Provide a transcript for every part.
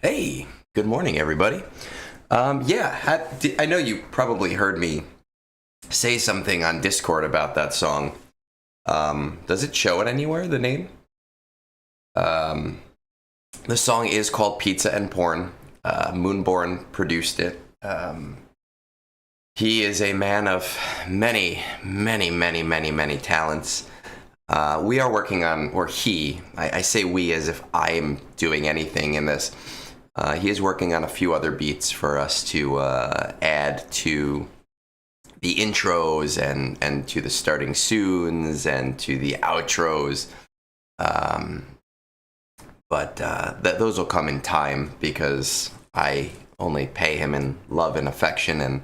Hey, good morning, everybody. I know you probably heard me say something on Discord about that song. Does it show it anywhere, the name? The song is called Pizza and Porn. Moonborn produced it. He is a man of many, many, many, many, many talents. We are working on, or I say we as if I am doing anything in this. He is working on a few other beats for us to add to the intros and to the starting soons and to the outros. But those will come in time because I only pay him in love and affection and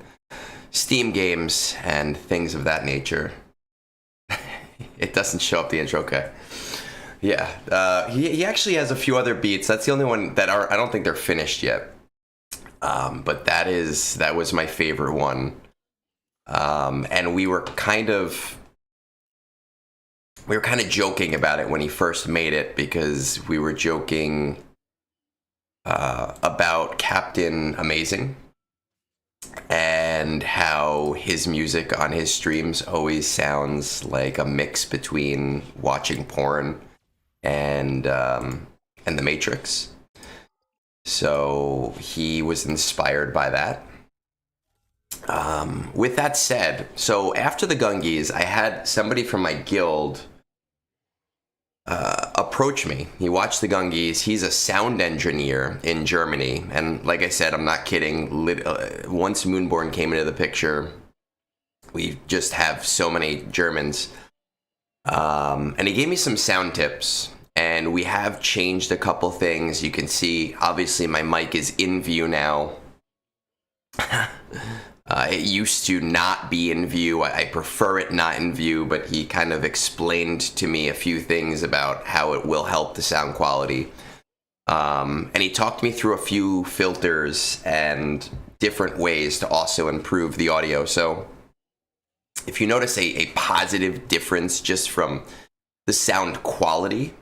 Steam games and things of that nature. It doesn't show up the intro, okay. Yeah, he actually has a few other beats. That's the only one that I don't think they're finished yet. But that was my favorite one. And we were kind of joking about it when he first made it because we were joking about Captain Amazing and how his music on his streams always sounds like a mix between watching porn and The Matrix. So he was inspired by that. With that said, so after the Gungies, I had somebody from my guild approach me. He watched the Gungies. He's a sound engineer in Germany. And like I said, I'm not kidding. Once Moonborn came into the picture, we just have so many Germans. And he gave me some sound tips. And we have changed a couple things. You can see, obviously, my mic is in view now. It used to not be in view. I prefer it not in view, but he kind of explained to me a few things about how it will help the sound quality. And he talked me through a few filters and different ways to also improve the audio. So if you notice a positive difference just from the sound quality,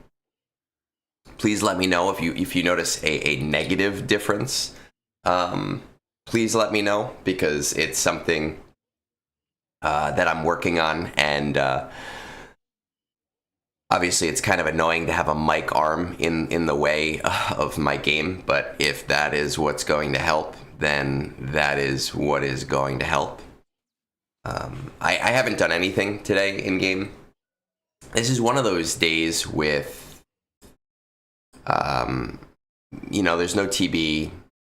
please let me know. If you notice a negative difference, please let me know, because it's something that I'm working on. And obviously it's kind of annoying to have a mic arm in the way of my game, but if that is what's going to help, then that is what is going to help. I haven't done anything today in game. This is one of those days with there's no TB.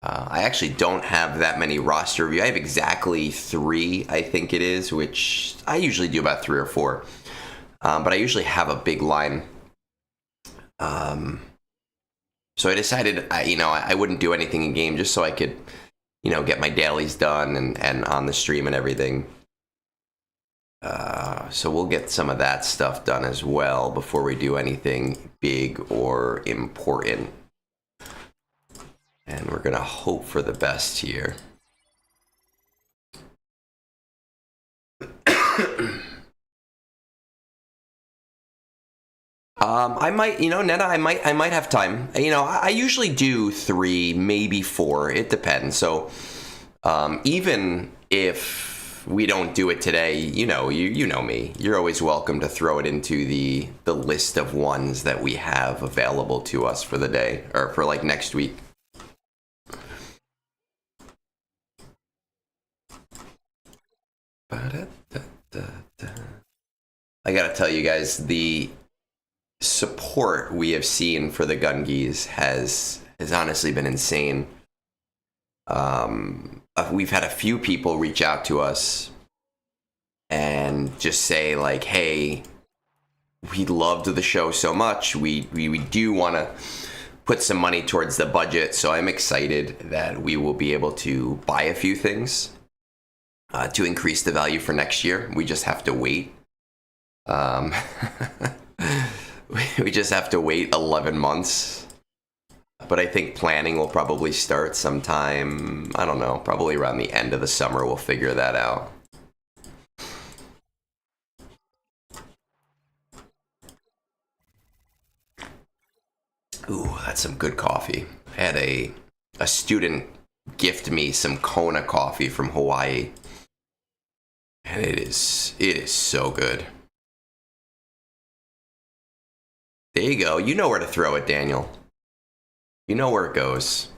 I actually don't have that many roster reviews. I have exactly 3, I think it is, which I usually do about 3 or 4. But I usually have a big line. So I decided, I wouldn't do anything in game just so I could, get my dailies done and on the stream and everything. So we'll get some of that stuff done as well before we do anything big or important. And we're going to hope for the best here. I might, Netta, I might have time. I usually do 3, maybe 4. It depends. So, even if we don't do it today, you know me. You're always welcome to throw it into the list of ones that we have available to us for the day, or for like next week. I gotta tell you guys, the support we have seen for the Gungies has honestly been insane. We've had a few people reach out to us and just say like, hey, we loved the show so much. We do want to put some money towards the budget. So I'm excited that we will be able to buy a few things to increase the value for next year. We just have to wait. We just have to wait 11 months. But I think planning will probably start sometime, I don't know, probably around the end of the summer. We'll figure that out. Ooh, that's some good coffee. I had a student gift me some Kona coffee from Hawaii. And it is so good. There you go. You know where to throw it, Daniel. You know where it goes.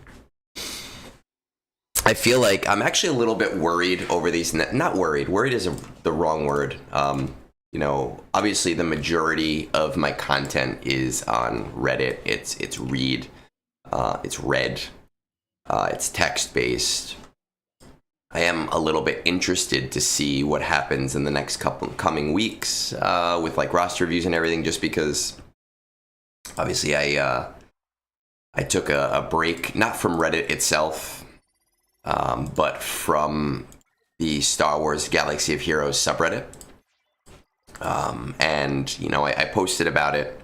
I feel like I'm actually a little bit worried over these. Not worried. Worried is the wrong word. You know, obviously the majority of my content is on Reddit. It's read. It's read. It's text based. I am a little bit interested to see what happens in the next couple coming weeks with like roster reviews and everything, just because obviously I took a break, not from Reddit itself, but from the Star Wars Galaxy of Heroes subreddit. And, you know, I posted about it,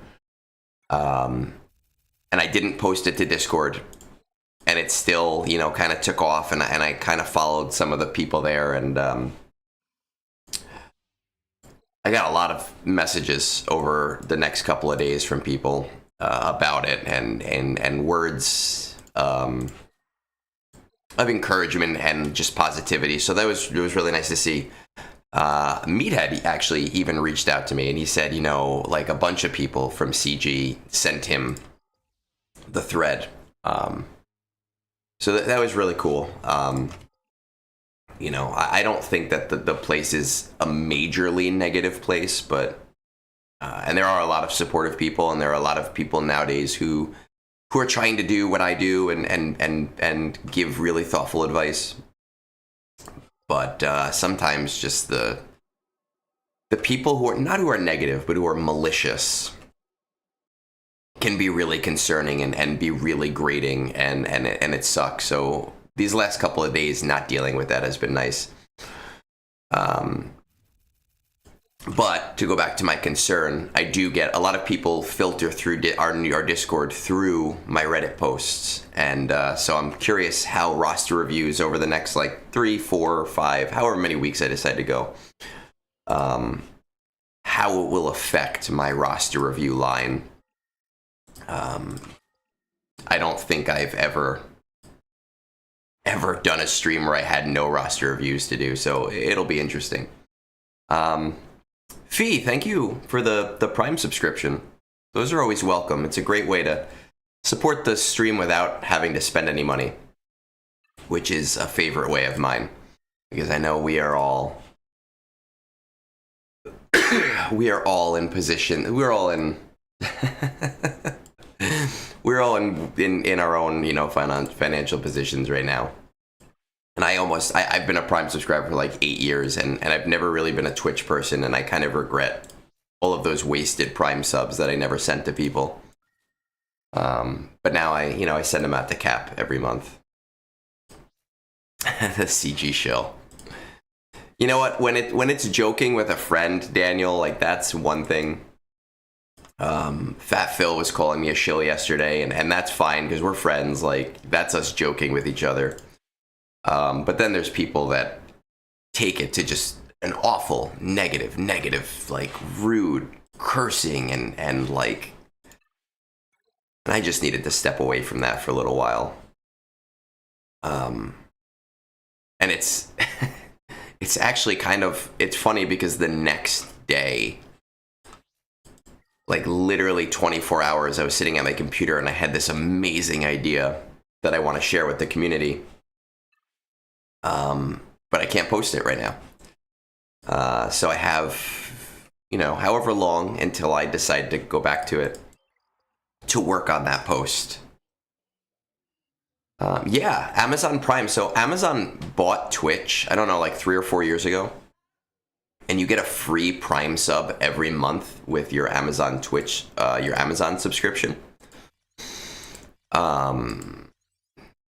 and I didn't post it to Discord. And it still, you know, kind of took off, and I kind of followed some of the people there, and I got a lot of messages over the next couple of days from people about it, and words of encouragement and just positivity. So it was really nice to see. Meathead actually even reached out to me, and he said, you know, like a bunch of people from CG sent him the thread. So that was really cool. You know, I don't think that the place is a majorly negative place, but and there are a lot of supportive people, and there are a lot of people nowadays who are trying to do what I do and give really thoughtful advice. But sometimes just the people who are negative, but who are malicious, can be really concerning and be really grating, and it sucks. So these last couple of days not dealing with that has been nice. But to go back to my concern, I do get a lot of people filter through our Discord through my Reddit posts, and so I'm curious how roster reviews over the next like 3, 4, 5, however many weeks I decide to go, how it will affect my roster review line. I don't think I've ever done a stream where I had no roster reviews to do, so it'll be interesting. Fee, thank you for the Prime subscription. Those are always welcome. It's a great way to support the stream without having to spend any money, which is a favorite way of mine, because I know we are all in position. We're all in our own, you know, financial positions right now. And I've been a Prime subscriber for like 8 years, and I've never really been a Twitch person, and I kind of regret all of those wasted Prime subs that I never sent to people. But now I send them out to Cap every month. The CG show. You know what? When it's joking with a friend, Daniel, like that's one thing. Fat Phil was calling me a shill yesterday, and that's fine because we're friends. Like that's us joking with each other. But then there's people that take it to just an awful negative, like rude cursing and like. And I just needed to step away from that for a little while. And it's it's actually it's funny because the next day, like literally 24 hours, I was sitting at my computer and I had this amazing idea that I want to share with the community. But I can't post it right now. So I have, you know, however long until I decide to go back to it to work on that post. Yeah, Amazon Prime. So Amazon bought Twitch, I don't know, like 3 or 4 years ago. And you get a free Prime sub every month with your Amazon Twitch, your Amazon subscription.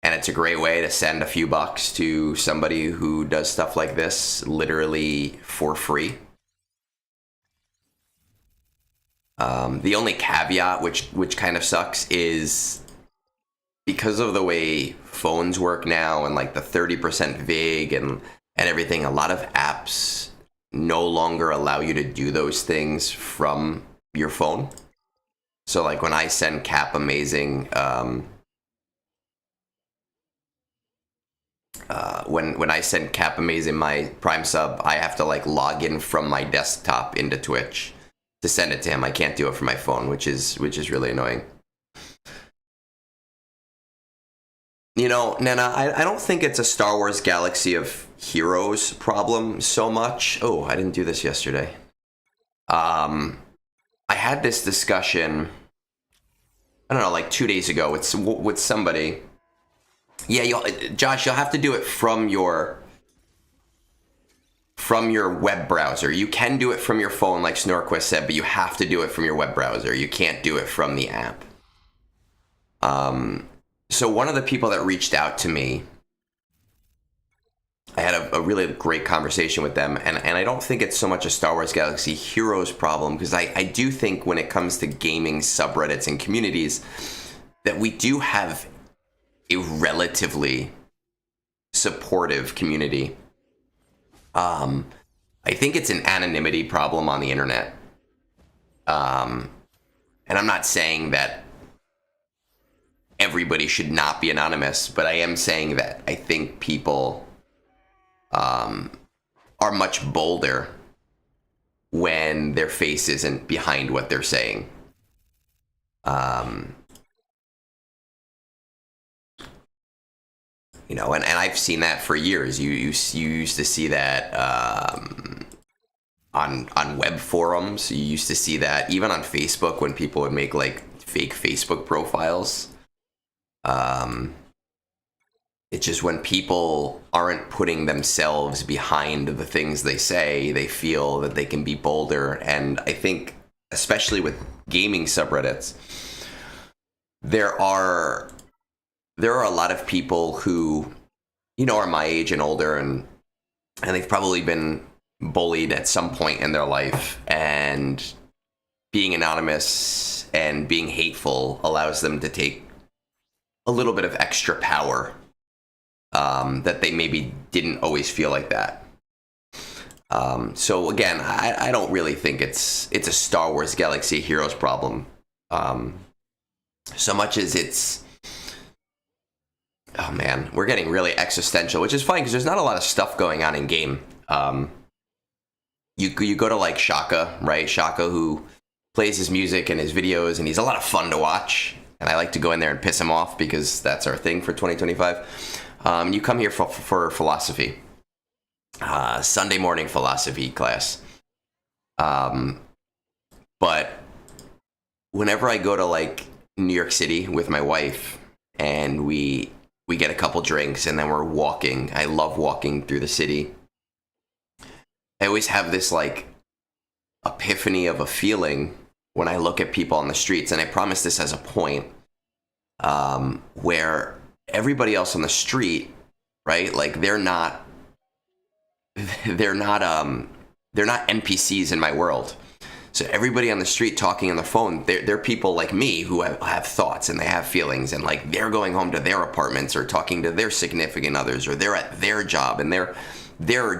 And it's a great way to send a few bucks to somebody who does stuff like this literally for free. The only caveat, which kind of sucks, is because of the way phones work now and like the 30% VIG and everything, a lot of apps no longer allow you to do those things from your phone. So like when I send Cap Amazing, when I send Cap Amazing my Prime sub, I have to like log in from my desktop into Twitch to send it to him. I can't do it from my phone, which is really annoying. You Nana, I don't think it's a Star Wars Galaxy of Heroes problem so much. Oh, I didn't do this yesterday. I had this discussion, I don't know, like 2 days ago with somebody. Yeah, Josh, you'll have to do it from your web browser. You can do it from your phone, like Snorquist said, but you have to do it from your web browser. You can't do it from the app. So one of the people that reached out to me, I had a really great conversation with them, and I don't think it's so much a Star Wars Galaxy Heroes problem, because I do think when it comes to gaming subreddits and communities, that we do have a relatively supportive community. I think it's an anonymity problem on the internet. And I'm not saying that everybody should not be anonymous, but I am saying that I think people are much bolder when their face isn't behind what they're saying. And I've seen that for years. You used to see that on web forums. You used to see that even on Facebook when people would make like fake Facebook profiles. It's just when people aren't putting themselves behind the things they say, they feel that they can be bolder. And I think, especially with gaming subreddits, there are a lot of people who, are my age and older, and they've probably been bullied at some point in their life, and being anonymous and being hateful allows them to take a little bit of extra power that they maybe didn't always feel like that. So again, I don't really think it's a Star Wars Galaxy Heroes problem, so much as it's, oh man, we're getting really existential, which is fine because there's not a lot of stuff going on in game. You go to like Shaka, right? Shaka, who plays his music and his videos, and he's a lot of fun to watch. And I like to go in there and piss him off because that's our thing for 2025. You come here for philosophy, Sunday morning philosophy class. But whenever I go to like New York City with my wife and we get a couple drinks and then we're walking, I love walking through the city. I always have this like epiphany of a feeling when I look at people on the streets, and I promise this as a point, where everybody else on the street, right? Like they're not NPCs in my world. So everybody on the street talking on the phone, they're people like me who have thoughts and they have feelings, and like they're going home to their apartments or talking to their significant others, or they're at their job and they're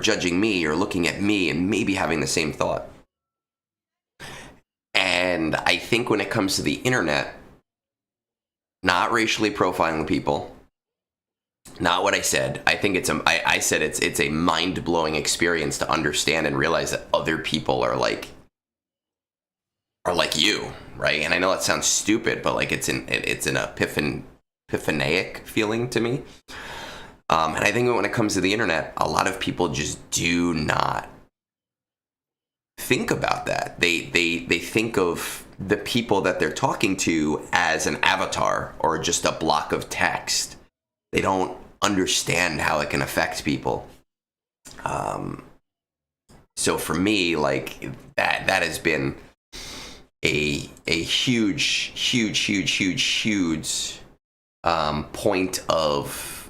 judging me or looking at me and maybe having the same thought. And I think when it comes to the internet, not racially profiling people, not what I said. I think I said it's a mind-blowing experience to understand and realize that other people are like you, right? And I know that sounds stupid, but like it's an epiphanic feeling to me. And I think when it comes to the internet, a lot of people just do not think about that. They think of the people that they're talking to as an avatar or just a block of text. They don't understand how it can affect people. So for me, like that has been a huge point of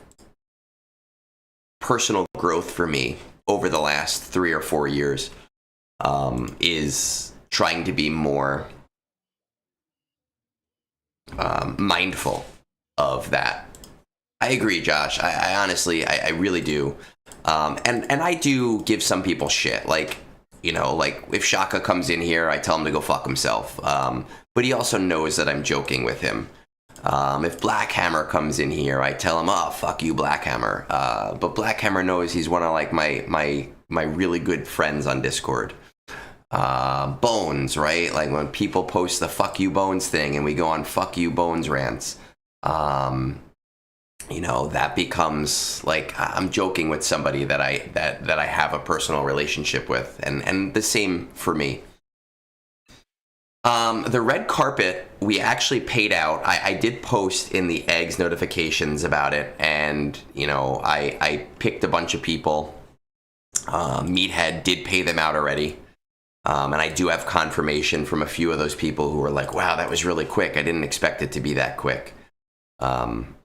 personal growth for me over the last 3 or 4 years, is trying to be more mindful of that. I agree, Josh. I honestly, I really do. And I do give some people shit. Like, like if Shaka comes in here, I tell him to go fuck himself. But he also knows that I'm joking with him. If Blackhammer comes in here, I tell him, oh, fuck you, Blackhammer. But Blackhammer knows he's one of like my really good friends on Discord. Bones, right? Like when people post the fuck you Bones thing and we go on fuck you Bones rants. you know, that becomes like I'm joking with somebody that I have a personal relationship with, and the same for me. The red carpet, we actually paid out. I did post in the eggs notifications about it, and you know, I picked a bunch of people. Meathead did pay them out already. And I do have confirmation from a few of those people who were like, wow, that was really quick. I didn't expect it to be that quick. And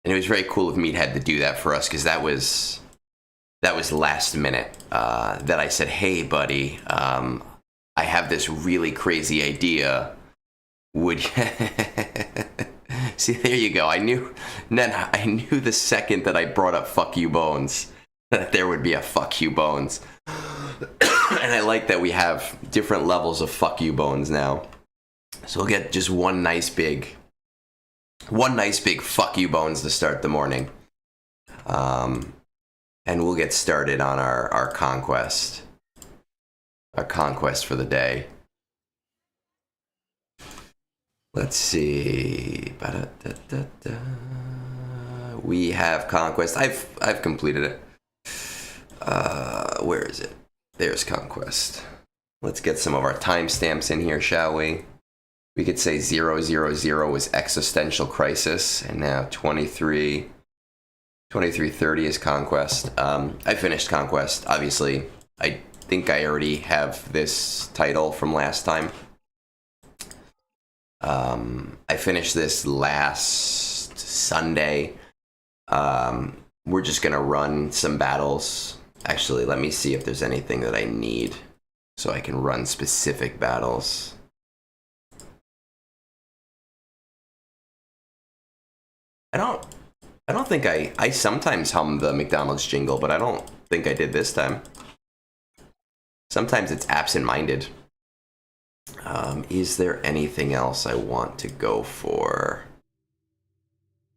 it was very cool of Meathead to do that for us, because that was last minute. That I said, hey, buddy, I have this really crazy idea. Would you... See, there you go. I knew the second that I brought up fuck you bones that there would be a fuck you bones. And I like that we have different levels of fuck you bones now. So we'll get just one nice big fuck you bones to start the morning. And we'll get started on our conquest. Our conquest for the day. Let's see. We have conquest. I've completed it. Where is it? There's conquest. Let's get some of our timestamps in here, shall we? We could say 000 was Existential Crisis, and now 2330 is Conquest. I finished Conquest, obviously. I think I already have this title from last time. I finished this last Sunday. We're just gonna run some battles. Actually, let me see if there's anything that I need so I can run specific battles. I don't think I sometimes hum the McDonald's jingle, but I don't think I did this time. Sometimes it's absent-minded. Is there anything else I want to go for?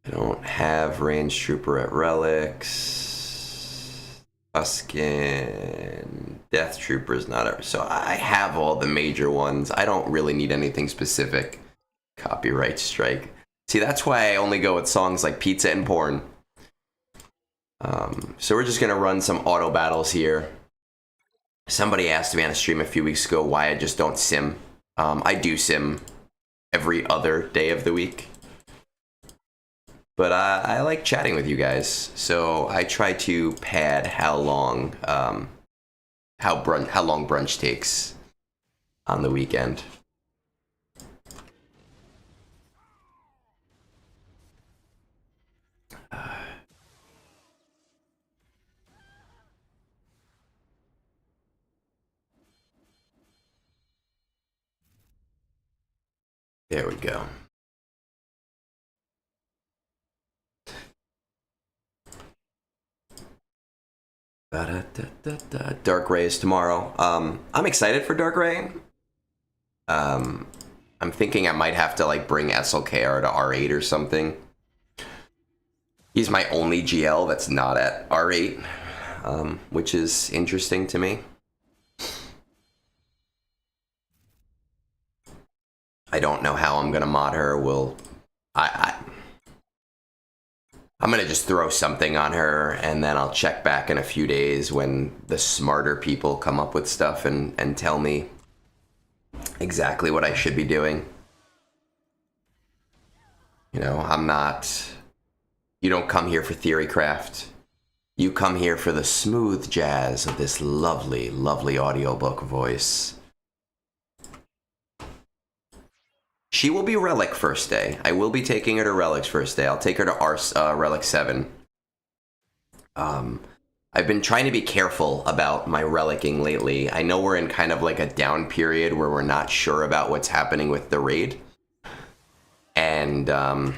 I don't have Range Trooper at Relics. Tusken. Death Trooper's not a... So I have all the major ones. I don't really need anything specific. Copyright strike. See, that's why I only go with songs like Pizza and Porn. So we're just going to run some auto battles here. Somebody asked me on a stream a few weeks ago why I just don't sim. I do sim every other day of the week. But I like chatting with you guys, so I try to pad how long brunch takes on the weekend. There we go. Dark Ray is tomorrow. I'm excited for Dark Ray. I'm thinking I might have to like bring SLKR to R8 or something. He's my only GL that's not at R8, which is interesting to me. I don't know how I'm gonna mod her. I'm gonna just throw something on her, and then I'll check back in a few days when the smarter people come up with stuff and tell me exactly what I should be doing. You know, you don't come here for theorycraft. You come here for the smooth jazz of this lovely, lovely audiobook voice. She will be Relic first day. I will be taking her to Relics first day. I'll take her to Relic 7. I've been trying to be careful about my relicking lately. I know we're in kind of like a down period where we're not sure about what's happening with the raid. And I've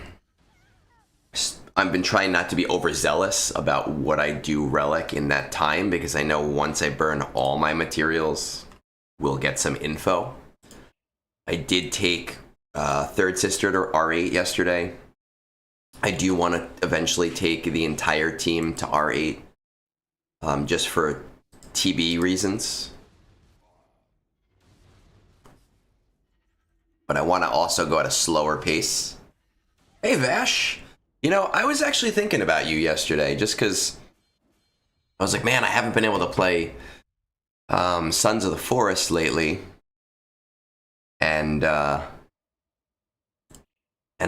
been trying not to be overzealous about what I do relic in that time, because I know once I burn all my materials, we'll get some info. I did take Third Sister to R8 yesterday. I do want to eventually take the entire team to R8, just for TB reasons. But I want to also go at a slower pace. Hey, Vash! I was actually thinking about you yesterday just because I was like, man, I haven't been able to play Sons of the Forest lately. And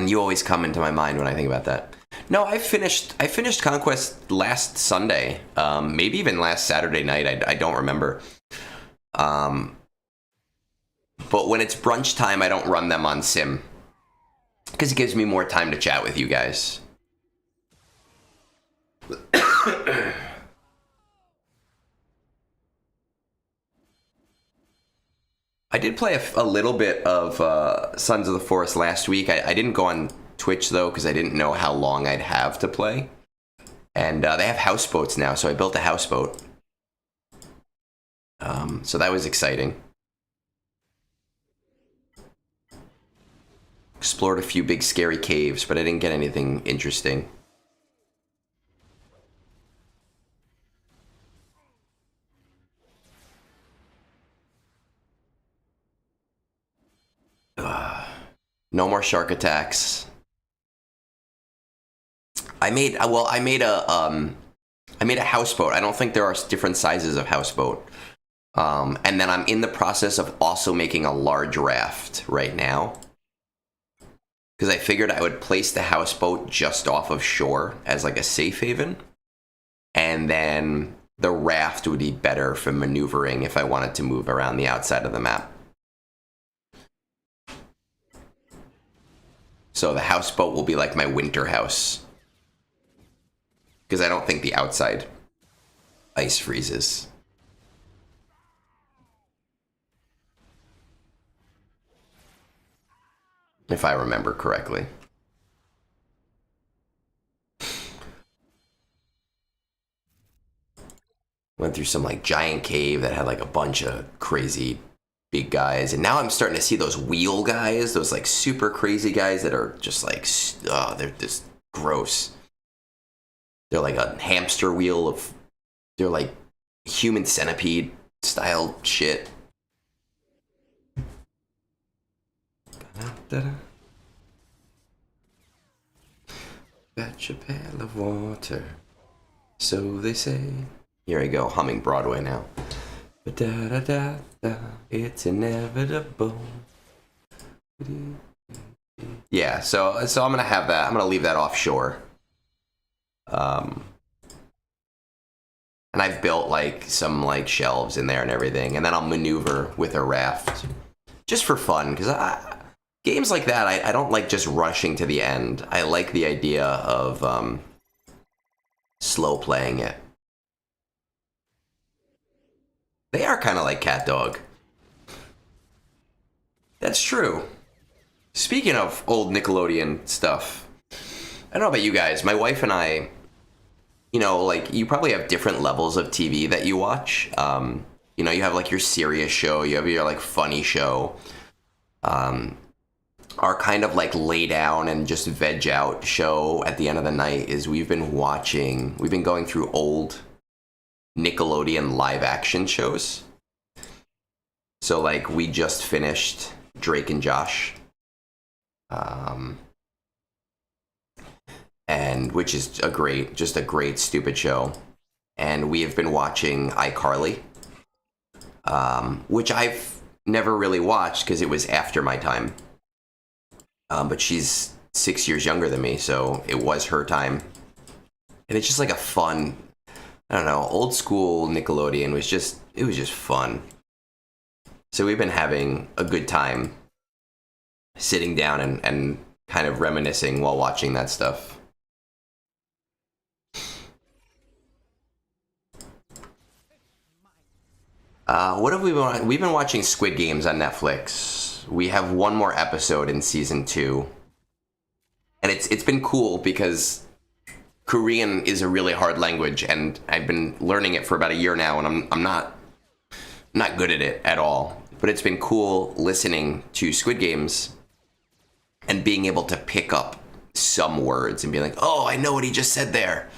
you always come into my mind when I think about that. No, I finished Conquest last Sunday, maybe even last Saturday night. I don't remember. But when it's brunch time, I don't run them on Sim because it gives me more time to chat with you guys. I did play a little bit of Sons of the Forest last week. I didn't go on Twitch, though, because I didn't know how long I'd have to play. And they have houseboats now, so I built a houseboat. So that was exciting. Explored a few big scary caves, but I didn't get anything interesting. No more shark attacks. I made a houseboat. I don't think there are different sizes of houseboat. And then I'm in the process of also making a large raft right now. Because I figured I would place the houseboat just off of shore as like a safe haven. And then the raft would be better for maneuvering if I wanted to move around the outside of the map. So the houseboat will be like my winter house. Because I don't think the outside ice freezes. If I remember correctly. Went through some like giant cave that had like a bunch of crazy big guys, and now I'm starting to see those wheel guys, those like super crazy guys that are just like, they're just gross. They're like a hamster wheel of, they're like human centipede style shit. Fetch a pail of water, so they say. Here I go, humming Broadway now. Da-da-da-da, it's inevitable. Yeah, so I'm gonna have that. I'm gonna leave that offshore. And I've built like some like shelves in there and everything, and then I'll maneuver with a raft just for fun, because games like that I don't like just rushing to the end. I like the idea of slow playing it. They are kind of like Cat Dog. That's true. Speaking of old Nickelodeon stuff, I don't know about you guys. My wife and I, like, you probably have different levels of TV that you watch. You have like your serious show, you have your like funny show. Our kind of like lay down and just veg out show at the end of the night is we've been going through old Nickelodeon live action shows. So like we just finished Drake and Josh, and which is a great stupid show. And we have been watching iCarly, which I've never really watched because it was after my time. But she's 6 years younger than me, so it was her time. And it's just like a fun, I don't know, old school Nickelodeon was just fun. So we've been having a good time sitting down and kind of reminiscing while watching that stuff. What have we been? We've been watching Squid Games on Netflix. We have one more episode in season 2, and it's been cool because Korean is a really hard language, and I've been learning it for about a year now, and I'm not good at it at all. But it's been cool listening to Squid Games and being able to pick up some words and be like, oh, I know what he just said there.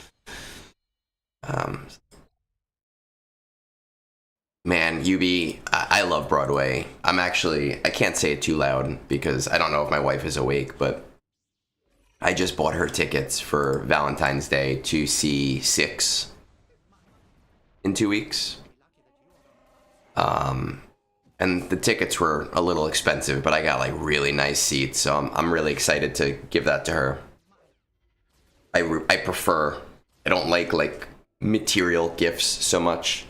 Man, UB, I love Broadway. I can't say it too loud because I don't know if my wife is awake, but I just bought her tickets for Valentine's Day to see Six in 2 weeks. And the tickets were a little expensive, but I got like really nice seats, so I'm really excited to give that to her. I prefer, I don't like material gifts so much.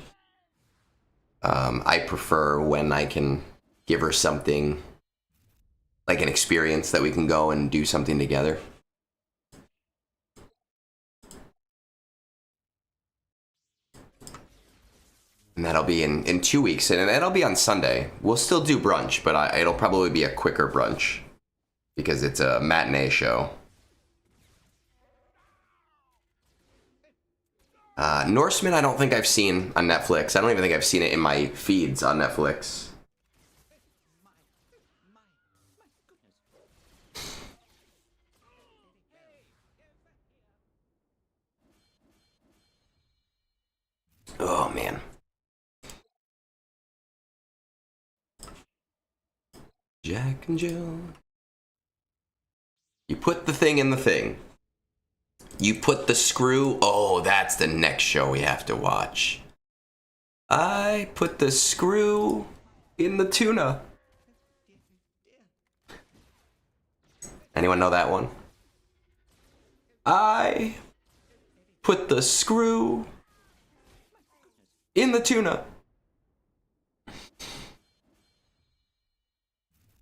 I prefer when I can give her something, like an experience that we can go and do something together. And that'll be in 2 weeks, and it'll be on Sunday. We'll still do brunch, but it'll probably be a quicker brunch because it's a matinee show. Norseman, I don't think I've seen on Netflix. I don't even think I've seen it in my feeds on Netflix. Oh, man. Jack and Jill. You put the thing in the thing. You put the screw. Oh, that's the next show we have to watch. I put the screw in the tuna. Anyone know that one? I put the screw in the tuna.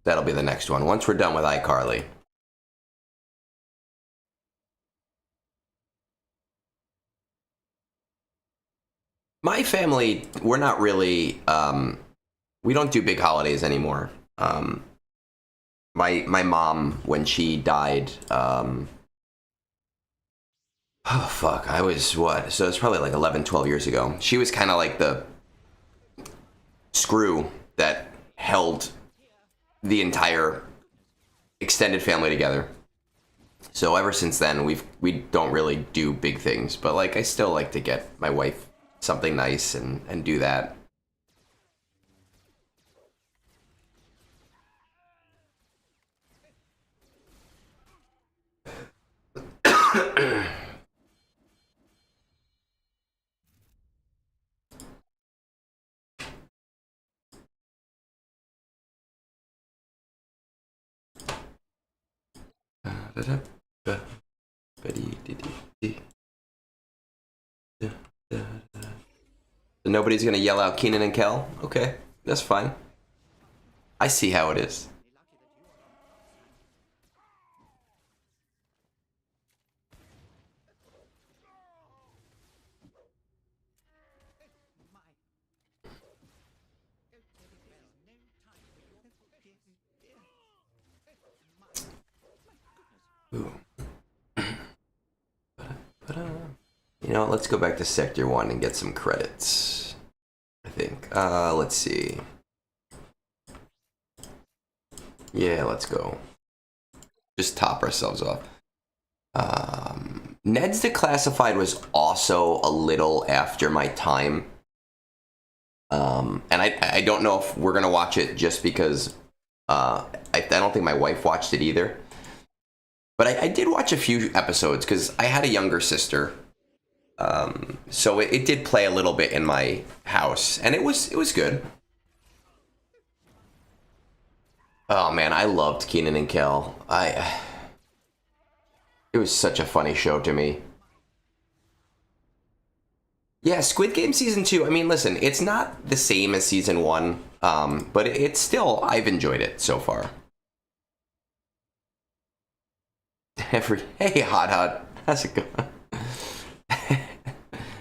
That'll be the next one once we're done with iCarly. My family, we're not really, we don't do big holidays anymore. My mom, when she died, oh fuck, I was what? So it's probably like 11, 12 years ago. She was kind of like the screw that held the entire extended family together. So ever since then, we don't really do big things, but like I still like to get my wife something nice and do that. Nobody's gonna yell out Keenan and Kel? Okay, that's fine. I see how it is. Ooh. You know, let's go back to Sector 1 and get some credits. I think. Let's see. Yeah, let's go. Just top ourselves off. Ned's Declassified was also a little after my time. And I don't know if we're gonna watch it just because I don't think my wife watched it either. But I did watch a few episodes because I had a younger sister. So it did play a little bit in my house, and it was good. Oh man, I loved Keenan and Kel. It was such a funny show to me. Yeah, Squid Game season 2. I mean, listen, it's not the same as season 1, but it's still, I've enjoyed it so far. Hey, Hot, how's it going?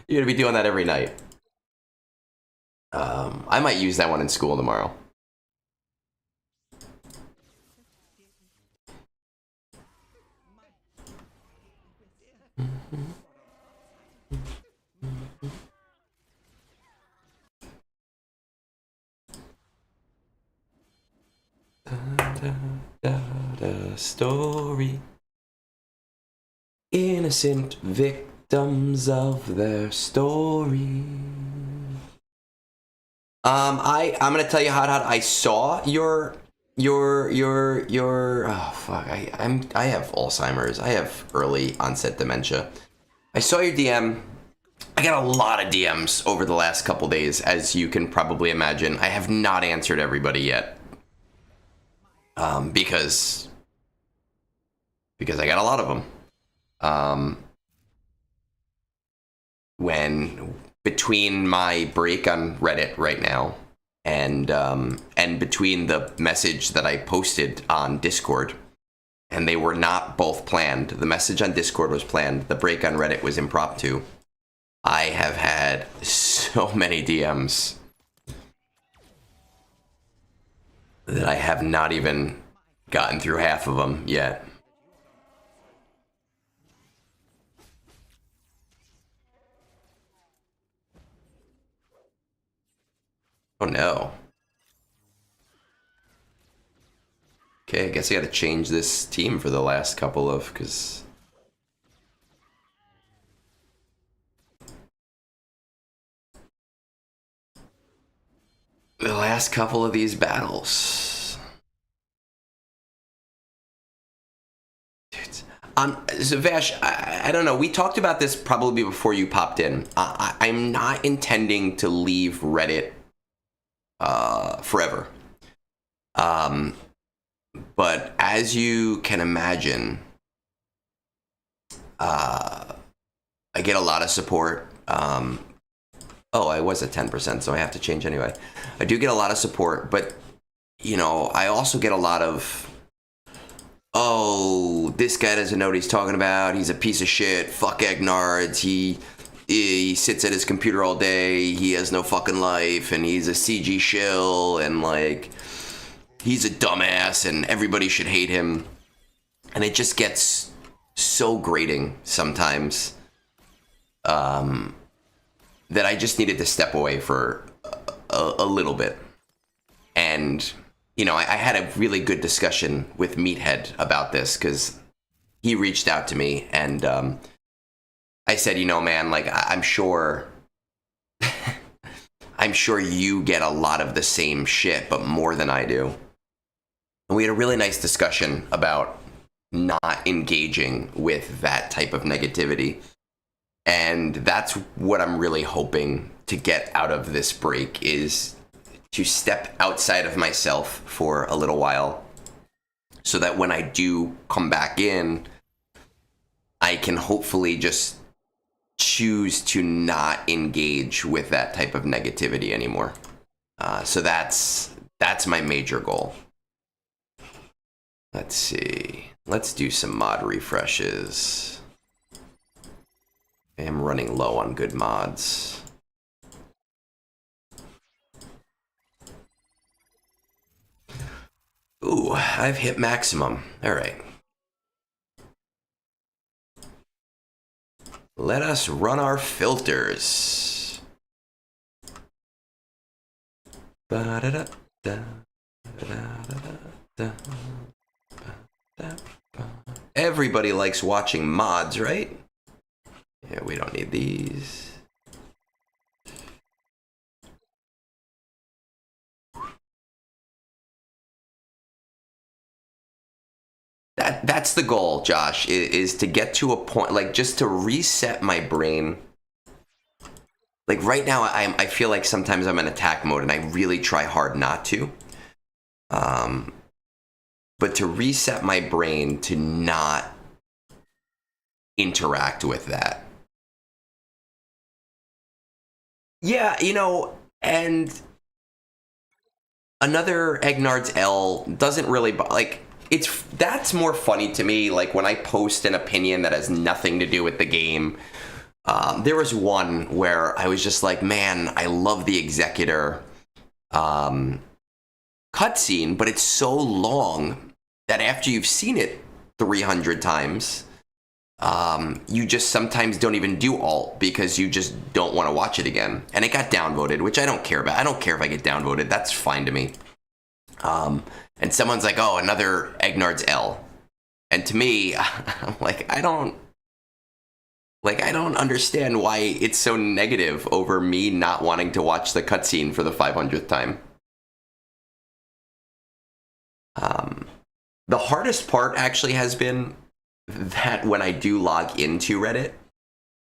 You're gonna be doing that every night. I might use that one in school tomorrow. Story. Innocent victims of their story. I'm gonna tell you, Hot, I saw your your oh fuck, I have Alzheimer's. I have early onset dementia. I saw your DM. I got a lot of DMs over the last couple days, as you can probably imagine. I have not answered everybody yet. Because I got a lot of them. When between my break on Reddit right now and between the message that I posted on Discord, and they were not both planned. The message on Discord was planned. The break on Reddit was impromptu. I have had so many DMs that I have not even gotten through half of them yet. Oh no. Okay, I guess I gotta change this team for the last couple of, because the last couple of these battles. So Vash, I don't know. We talked about this probably before you popped in. I'm not intending to leave Reddit forever. But as you can imagine, I get a lot of support. Oh, I was at 10%, so I have to change anyway. I do get a lot of support, but, you know, I also get a lot of, oh, this guy doesn't know what he's talking about. He's a piece of shit. Fuck Egnards. He sits at his computer all day. He has no fucking life, and he's a CG shill, and, like, he's a dumbass, and everybody should hate him. And it just gets so grating sometimes. That I just needed to step away for a little bit. And, you know, I had a really good discussion with Meathead about this, because he reached out to me, and I said, you know, man, like, I'm sure you get a lot of the same shit, but more than I do. And we had a really nice discussion about not engaging with that type of negativity. And that's what I'm really hoping to get out of this break, is to step outside of myself for a little while, so that when I do come back in, I can hopefully just choose to not engage with that type of negativity anymore. So that's my major goal. Let's see. Let's do some mod refreshes. I am running low on good mods. Ooh, I've hit maximum. All right. Let us run our filters. Everybody likes watching mods, right? Yeah, we don't need these. That's the goal, Josh, is to get to a point, like, just to reset my brain. Like, right now, I feel like sometimes I'm in attack mode, and I really try hard not to. But to reset my brain to not interact with that. Yeah, you know, and another Egnards L doesn't really, like, that's more funny to me, like, when I post an opinion that has nothing to do with the game. There was one where I was just like, man, I love the Executor cutscene, but it's so long that after you've seen it 300 times, you just sometimes don't even do alt because you just don't want to watch it again. And it got downvoted, which I don't care about. I don't care if I get downvoted. That's fine to me. And someone's like, oh, another Egnards L. And to me, I'm like, I don't understand why it's so negative over me not wanting to watch the cutscene for the 500th time. The hardest part actually has been that when I do log into Reddit,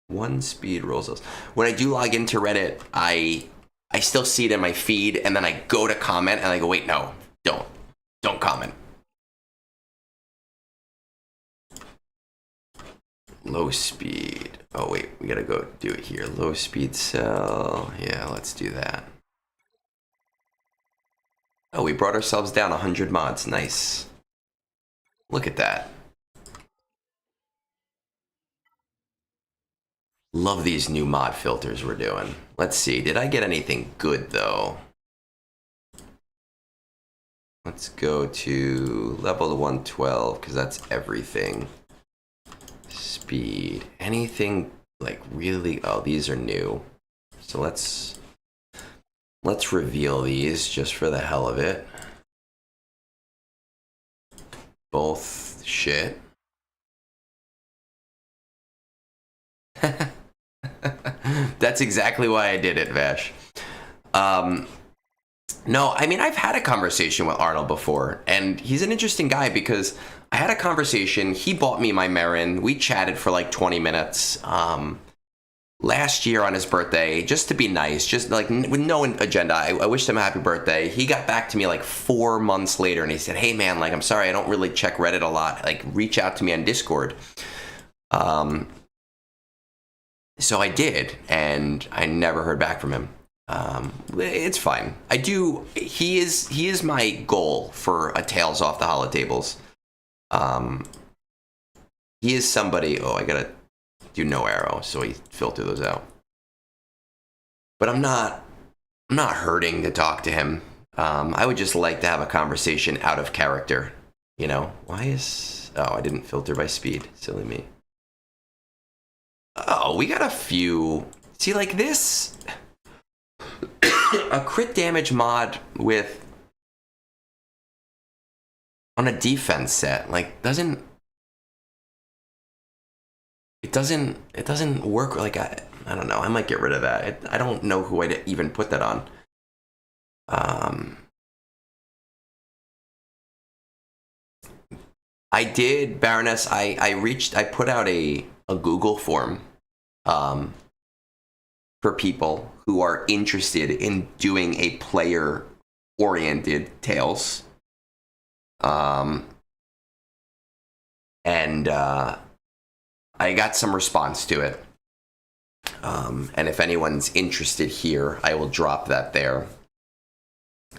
one speed rolls. When I do log into Reddit, I still see it in my feed, and then I go to comment, and I go, wait, no, don't comment. Low speed. Oh, wait, we gotta go do it here. Low speed cell. Yeah, let's do that. Oh, we brought ourselves down 100 mods. Nice. Look at that. Love these new mod filters we're doing. Let's see. Did I get anything good, though? Let's go to level 112, because that's everything. Speed. Anything, like, really... Oh, these are new. So let's reveal these just for the hell of it. Both shit. That's exactly why I did it, Vash. No, I mean, I've had a conversation with Arnold before, and he's an interesting guy because I had a conversation. He bought me my Marin. We chatted for like 20 minutes last year on his birthday, just to be nice, just like with no agenda. I wished him a happy birthday. He got back to me like 4 months later, and he said, hey, man, like, I'm sorry, I don't really check Reddit a lot. Like, reach out to me on Discord. So I did, and I never heard back from him. It's fine. I do. He is my goal for a Tales Off the Holotables. He is somebody. Oh, I gotta do no arrow, so we filter those out. But I'm not hurting to talk to him. I would just like to have a conversation out of character. You know, why is... Oh, I didn't filter by speed. Silly me. Oh, we got a few. See, like this, a crit damage mod with on a defense set, like doesn't work. Like I don't know. I might get rid of that. I don't know who I'd even put that on. I did, Baroness. I put out a Google form for people who are interested in doing a player-oriented Tales. And I got some response to it. And if anyone's interested here, I will drop that there.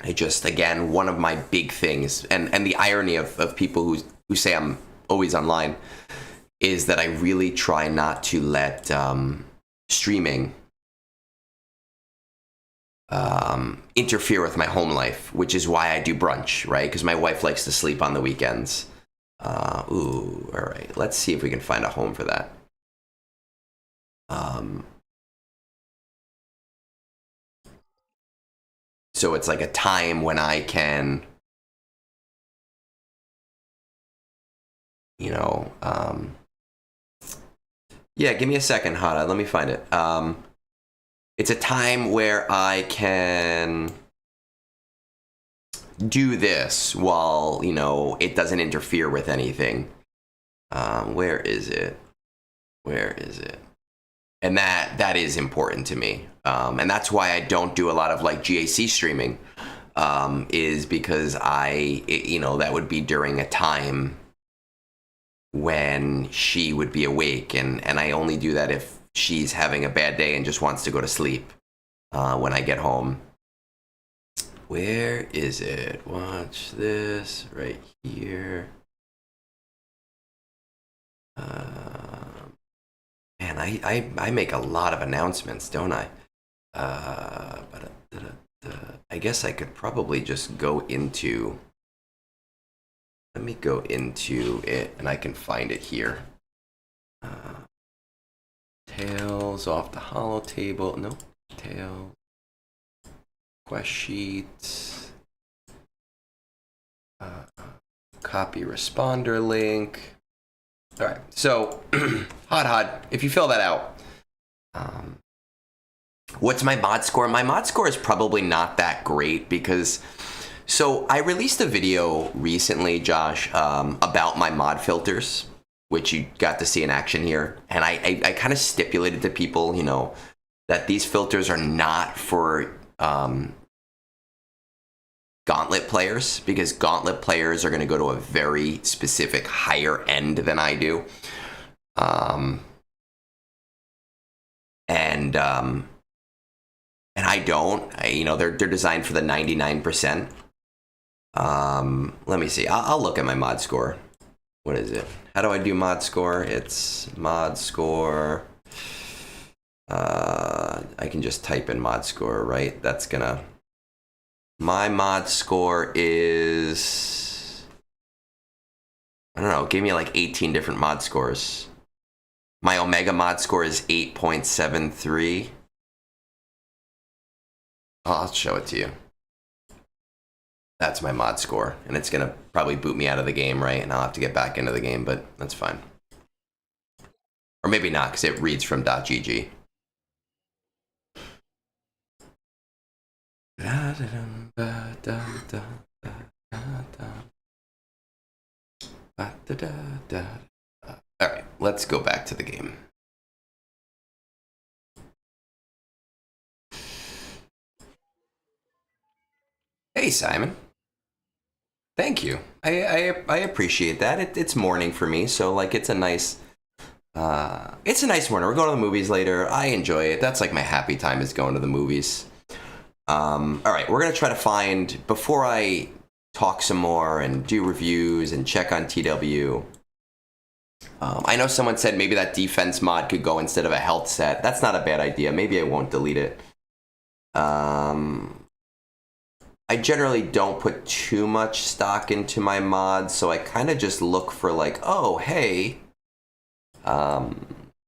I just, again, one of my big things, and the irony of people who say I'm always online, is that I really try not to let streaming interfere with my home life, which is why I do brunch, right? Because my wife likes to sleep on the weekends. Ooh, all right. Let's see if we can find a home for that. So it's like a time when I can, you know, yeah, give me a second, Hada. Let me find it. It's a time where I can do this while, you know, it doesn't interfere with anything. Where is it? Where is it? And that is important to me. And that's why I don't do a lot of like GAC streaming, is because you know, that would be during a time when she would be awake, and I only do that if she's having a bad day and just wants to go to sleep when I get home. Where is it? Watch this right here. Man, I make a lot of announcements, don't I? I guess I could probably just go into... Let me go into it, and I can find it here. Tales Off the Holotable. No, Tales. Quest sheets. Copy responder link. All right, so Hot, if you fill that out, what's my mod score? My mod score is probably not that great because So I released a video recently, Josh, about my mod filters, which you got to see in action here. And I kind of stipulated to people, you know, that these filters are not for Gauntlet players, because Gauntlet players are going to go to a very specific higher end than I do. And I don't. You know, they're designed for the 99%. Let me see. I'll look at my mod score. What is it? How do I do mod score? It's mod score. I can just type in mod score, right? That's gonna... My mod score is... I don't know. Give me like 18 different mod scores. My Omega mod score is 8.73. I'll show it to you. That's my mod score, and it's gonna probably boot me out of the game, right? And I'll have to get back into the game, but that's fine. Or maybe not, because it reads from .gg. All right, let's go back to the game. Hey, Simon. Thank you. I appreciate that. It's morning for me, so like it's a nice morning. We're going to the movies later. I enjoy it. That's like my happy time, is going to the movies. All right, we're gonna try to find, before I talk some more and do reviews and check on TW. I know someone said maybe that defense mod could go instead of a health set. That's not a bad idea. Maybe I won't delete it. I generally don't put too much stock into my mods, so I kind of just look for like, oh, hey,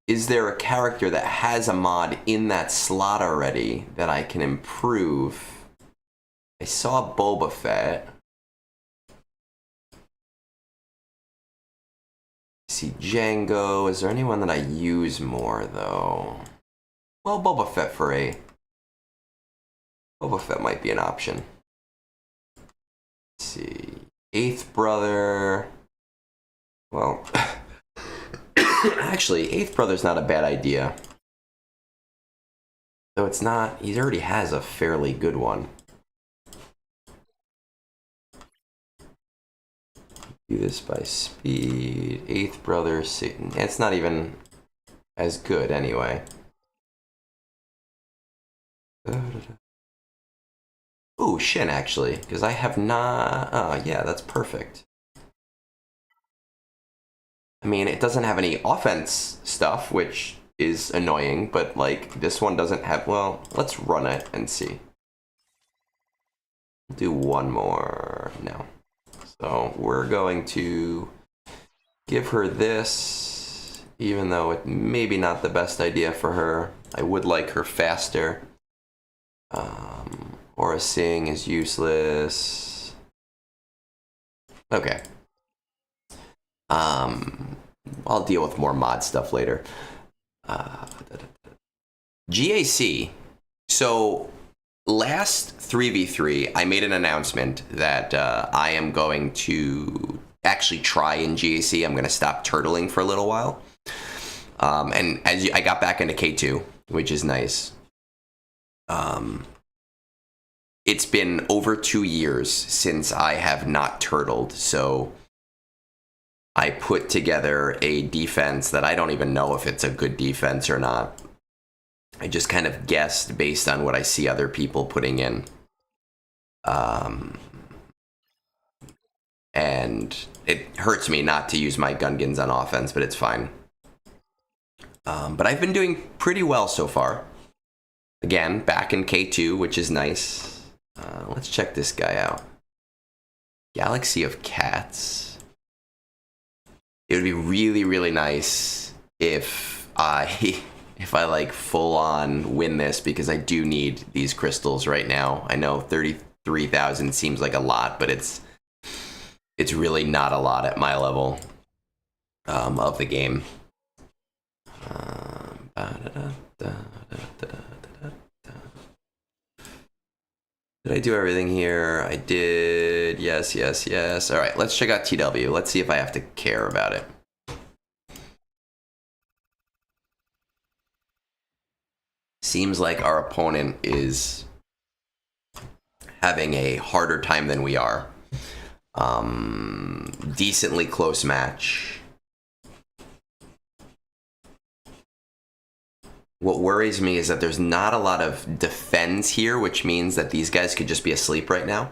is there a character that has a mod in that slot already that I can improve? I saw BabaFrik. I see Django. Is there anyone that I use more, though? Well, BabaFrik might be an option. Let's see. Eighth Brother. Well, actually, Eighth Brother's not a bad idea. Though it's not, he already has a fairly good one. Do this by speed. Eighth Brother, Satan. It's not even as good anyway. Ooh, Shin, actually, because I have not... Oh, yeah, that's perfect. I mean, it doesn't have any offense stuff, which is annoying, but, like, this one doesn't have... Well, let's run it and see. Do one more. No. So, we're going to give her this, even though it maybe not the best idea for her. I would like her faster. Aura Sing is useless. Okay. I'll deal with more mod stuff later. GAC. So last 3v3, I made an announcement that I am going to actually try in GAC. I'm going to stop turtling for a little while. And I got back into K2, which is nice. It's been over 2 years since I have not turtled, so I put together a defense that I don't even know if it's a good defense or not. I just kind of guessed based on what I see other people putting in. And it hurts me not to use my Gungans on offense, but it's fine. But I've been doing pretty well so far. Again, back in K2, which is nice. Let's check this guy out. Galaxy of Cats. It would be really, really nice if I like full on win this, because I do need these crystals right now. I know 33,000 seems like a lot, but it's really not a lot at my level of the game. Did I do everything here? I did. Yes, yes, yes. All right, let's check out TW. Let's see if I have to care about it. Seems like our opponent is having a harder time than we are. Decently close match. What worries me is that there's not a lot of defense here, which means that these guys could just be asleep right now.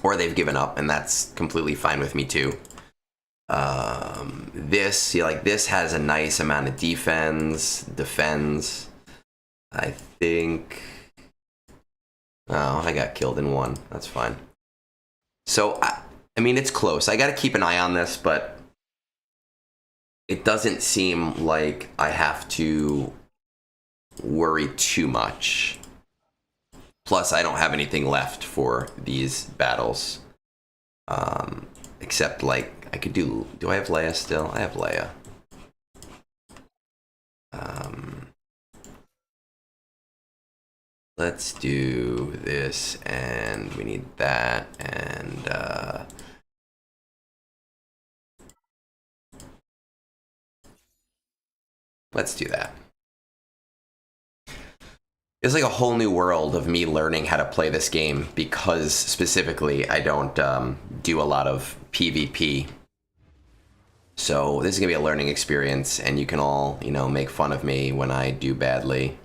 Or they've given up, and that's completely fine with me too. This has a nice amount of defends. I think... Oh, I got killed in one. That's fine. So, I mean, it's close. I got to keep an eye on this, but it doesn't seem like I have to worry too much. Plus, I don't have anything left for these battles. Except, like, I could do... Do I have Leia still? I have Leia. Let's do this, and we need that, and let's do that. It's like a whole new world of me learning how to play this game because specifically I don't do a lot of PvP. So this is gonna be a learning experience, and you can all, you know, make fun of me when I do badly.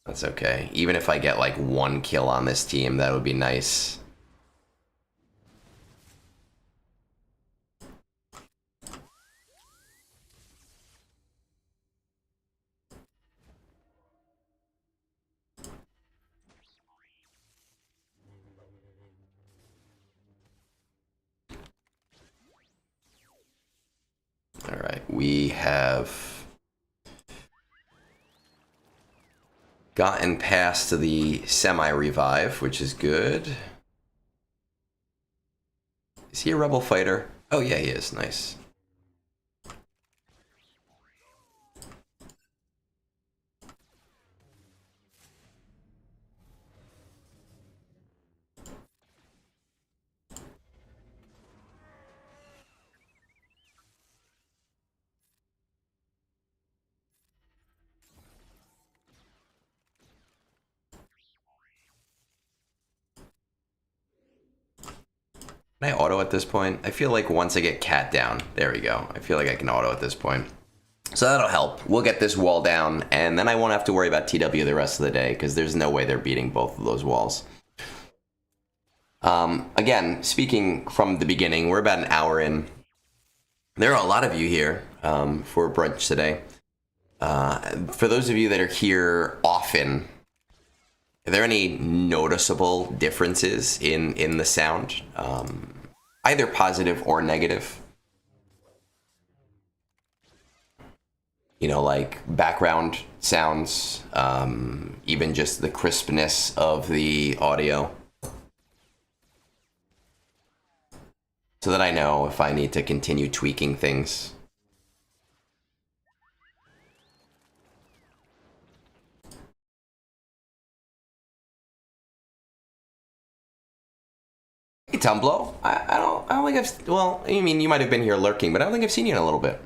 That's okay. Even if I get like 1 kill on this team, that would be nice. All right, we have gotten past the semi-revive, which is good. Is he a rebel fighter? Oh yeah, he is. Nice. Can I auto at this point? I feel like once I get cat down, there we go. I feel like I can auto at this point. So that'll help. We'll get this wall down, and then I won't have to worry about TW the rest of the day, because there's no way they're beating both of those walls. Again, speaking from the beginning, we're about an hour in. There are a lot of you here for brunch today. For those of you that are here often, are there any noticeable differences in the sound? Either positive or negative? You know, like background sounds, even just the crispness of the audio. So that I know if I need to continue tweaking things. Hey, Tumblo. I don't think I've... Well, I mean, you might have been here lurking, but I don't think I've seen you in a little bit.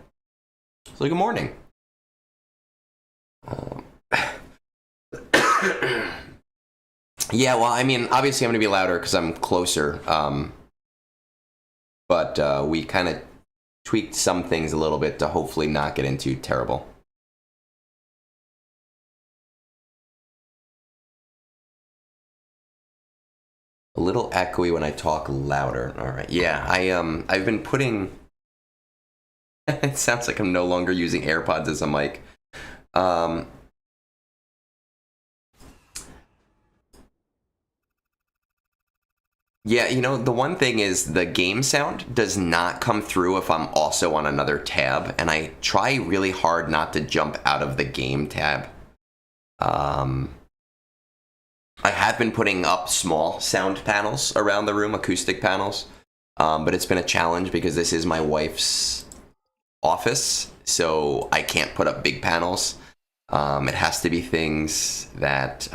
So good morning. Yeah, well, I mean, obviously I'm going to be louder because I'm closer. But we kind of tweaked some things a little bit to hopefully not get into terrible. A little echoey when I talk louder. All right. Yeah, I've been putting... It sounds like I'm no longer using AirPods as a mic. Yeah, you know, the one thing is the game sound does not come through if I'm also on another tab, and I try really hard not to jump out of the game tab. I have been putting up small sound panels around the room, acoustic panels, but it's been a challenge because this is my wife's office, so I can't put up big panels. It has to be things that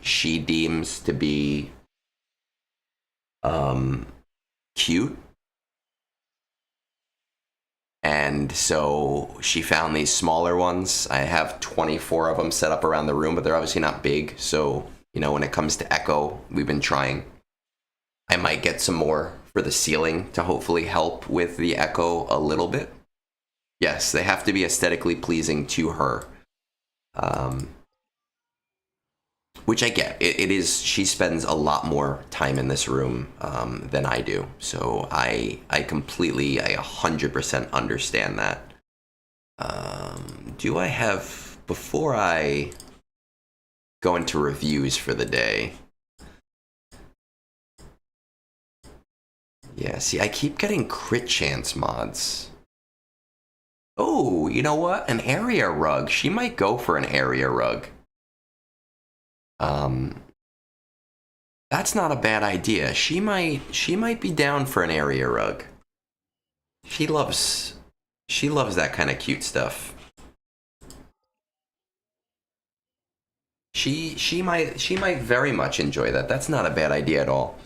she deems to be cute. And so she found these smaller ones. I have 24 of them set up around the room, but they're obviously not big. So, you know, when it comes to echo, we've been trying. I might get some more for the ceiling to hopefully help with the echo a little bit. Yes, they have to be aesthetically pleasing to her. Which I get. It is, she spends a lot more time in this room than I do. So I 100% understand that. Do I have, before I go into reviews for the day? Yeah, see, I keep getting crit chance mods. Oh, you know what? An area rug. She might go for an area rug. That's not a bad idea. She might be down for an area rug. She loves that kind of cute stuff. She might very much enjoy that. That's not a bad idea at all.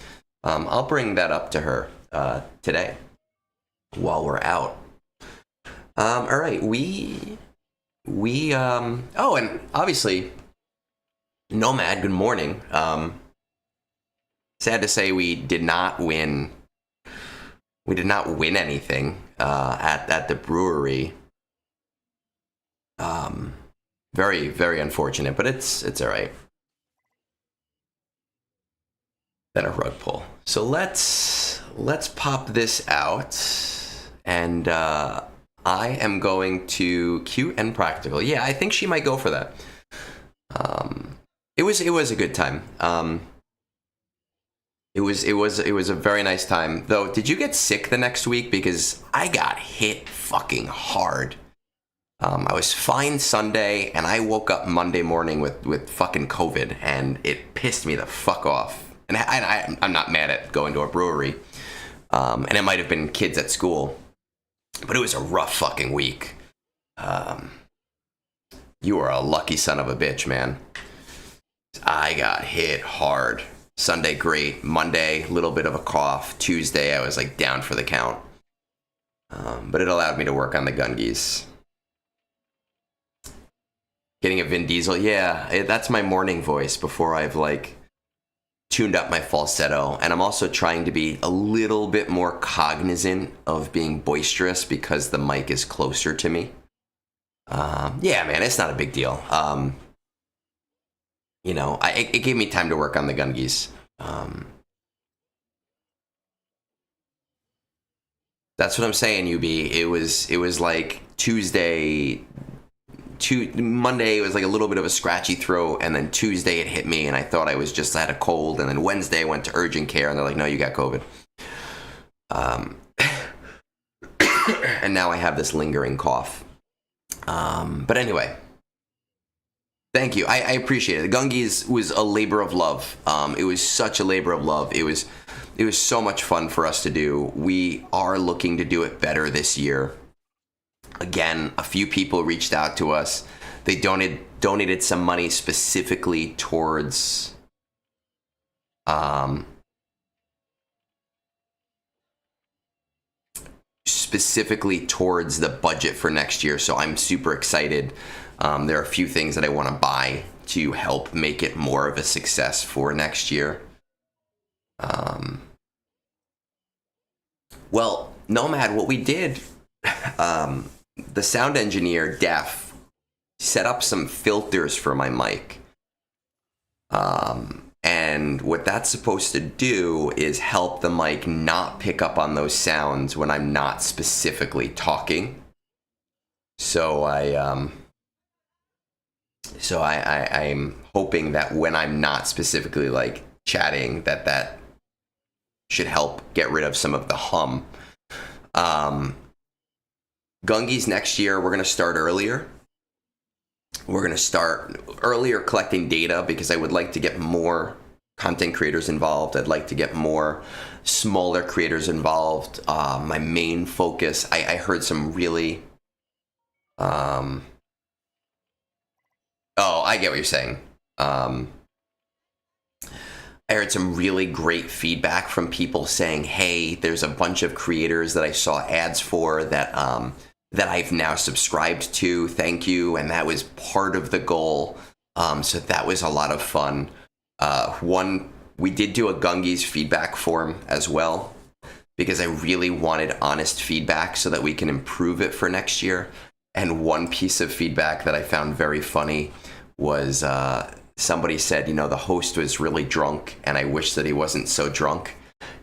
I'll bring that up to her today while we're out. All right, we oh, and obviously Nomad, good morning. Sad to say we did not win anything at the brewery. Very, very unfortunate, but it's all right. Then a rug pull. So let's pop this out, and I am going to cute and practical. Yeah, I think she might go for that. It was a good time. It was a very nice time. Though, did you get sick the next week? Because I got hit fucking hard. I was fine Sunday, and I woke up Monday morning with fucking COVID, and it pissed me the fuck off. And I'm not mad at going to a brewery, and it might have been kids at school, but it was a rough fucking week. You are a lucky son of a bitch, man. I got hit hard. Sunday, great. Monday, little bit of a cough. Tuesday, I was like down for the count. But it allowed me to work on the gungies. Getting a Vin Diesel, yeah, that's my morning voice before I've like tuned up my falsetto. And I'm also trying to be a little bit more cognizant of being boisterous because the mic is closer to me. Yeah, man, it's not a big deal. You know, it gave me time to work on the gungies. That's what I'm saying, UB. It was like Monday it was like a little bit of a scratchy throat, and then Tuesday it hit me, and I thought I had a cold, and then Wednesday I went to urgent care, and they're like, no, you got COVID. And now I have this lingering cough. But anyway, thank you. I appreciate it. The Gungies was a labor of love. It was such a labor of love. It was so much fun for us to do. We are looking to do it better this year. Again, a few people reached out to us. They donated some money specifically towards the budget for next year. So I'm super excited. There are a few things that I want to buy to help make it more of a success for next year. Well, Nomad, what we did, the sound engineer, Def, set up some filters for my mic. And what that's supposed to do is help the mic not pick up on those sounds when I'm not specifically talking. So I'm hoping that when I'm not specifically like chatting, that should help get rid of some of the hum. Gungies next year, we're going to start earlier. We're going to start earlier collecting data because I would like to get more content creators involved. I'd like to get more smaller creators involved. My main focus, I heard some really, oh, I get what you're saying. I heard some really great feedback from people saying, hey, there's a bunch of creators that I saw ads for that that I've now subscribed to. Thank you. And that was part of the goal. So that was a lot of fun. We did do a Gungies feedback form as well, because I really wanted honest feedback so that we can improve it for next year. And one piece of feedback that I found very funny was somebody said, the host was really drunk and I wish that he wasn't so drunk.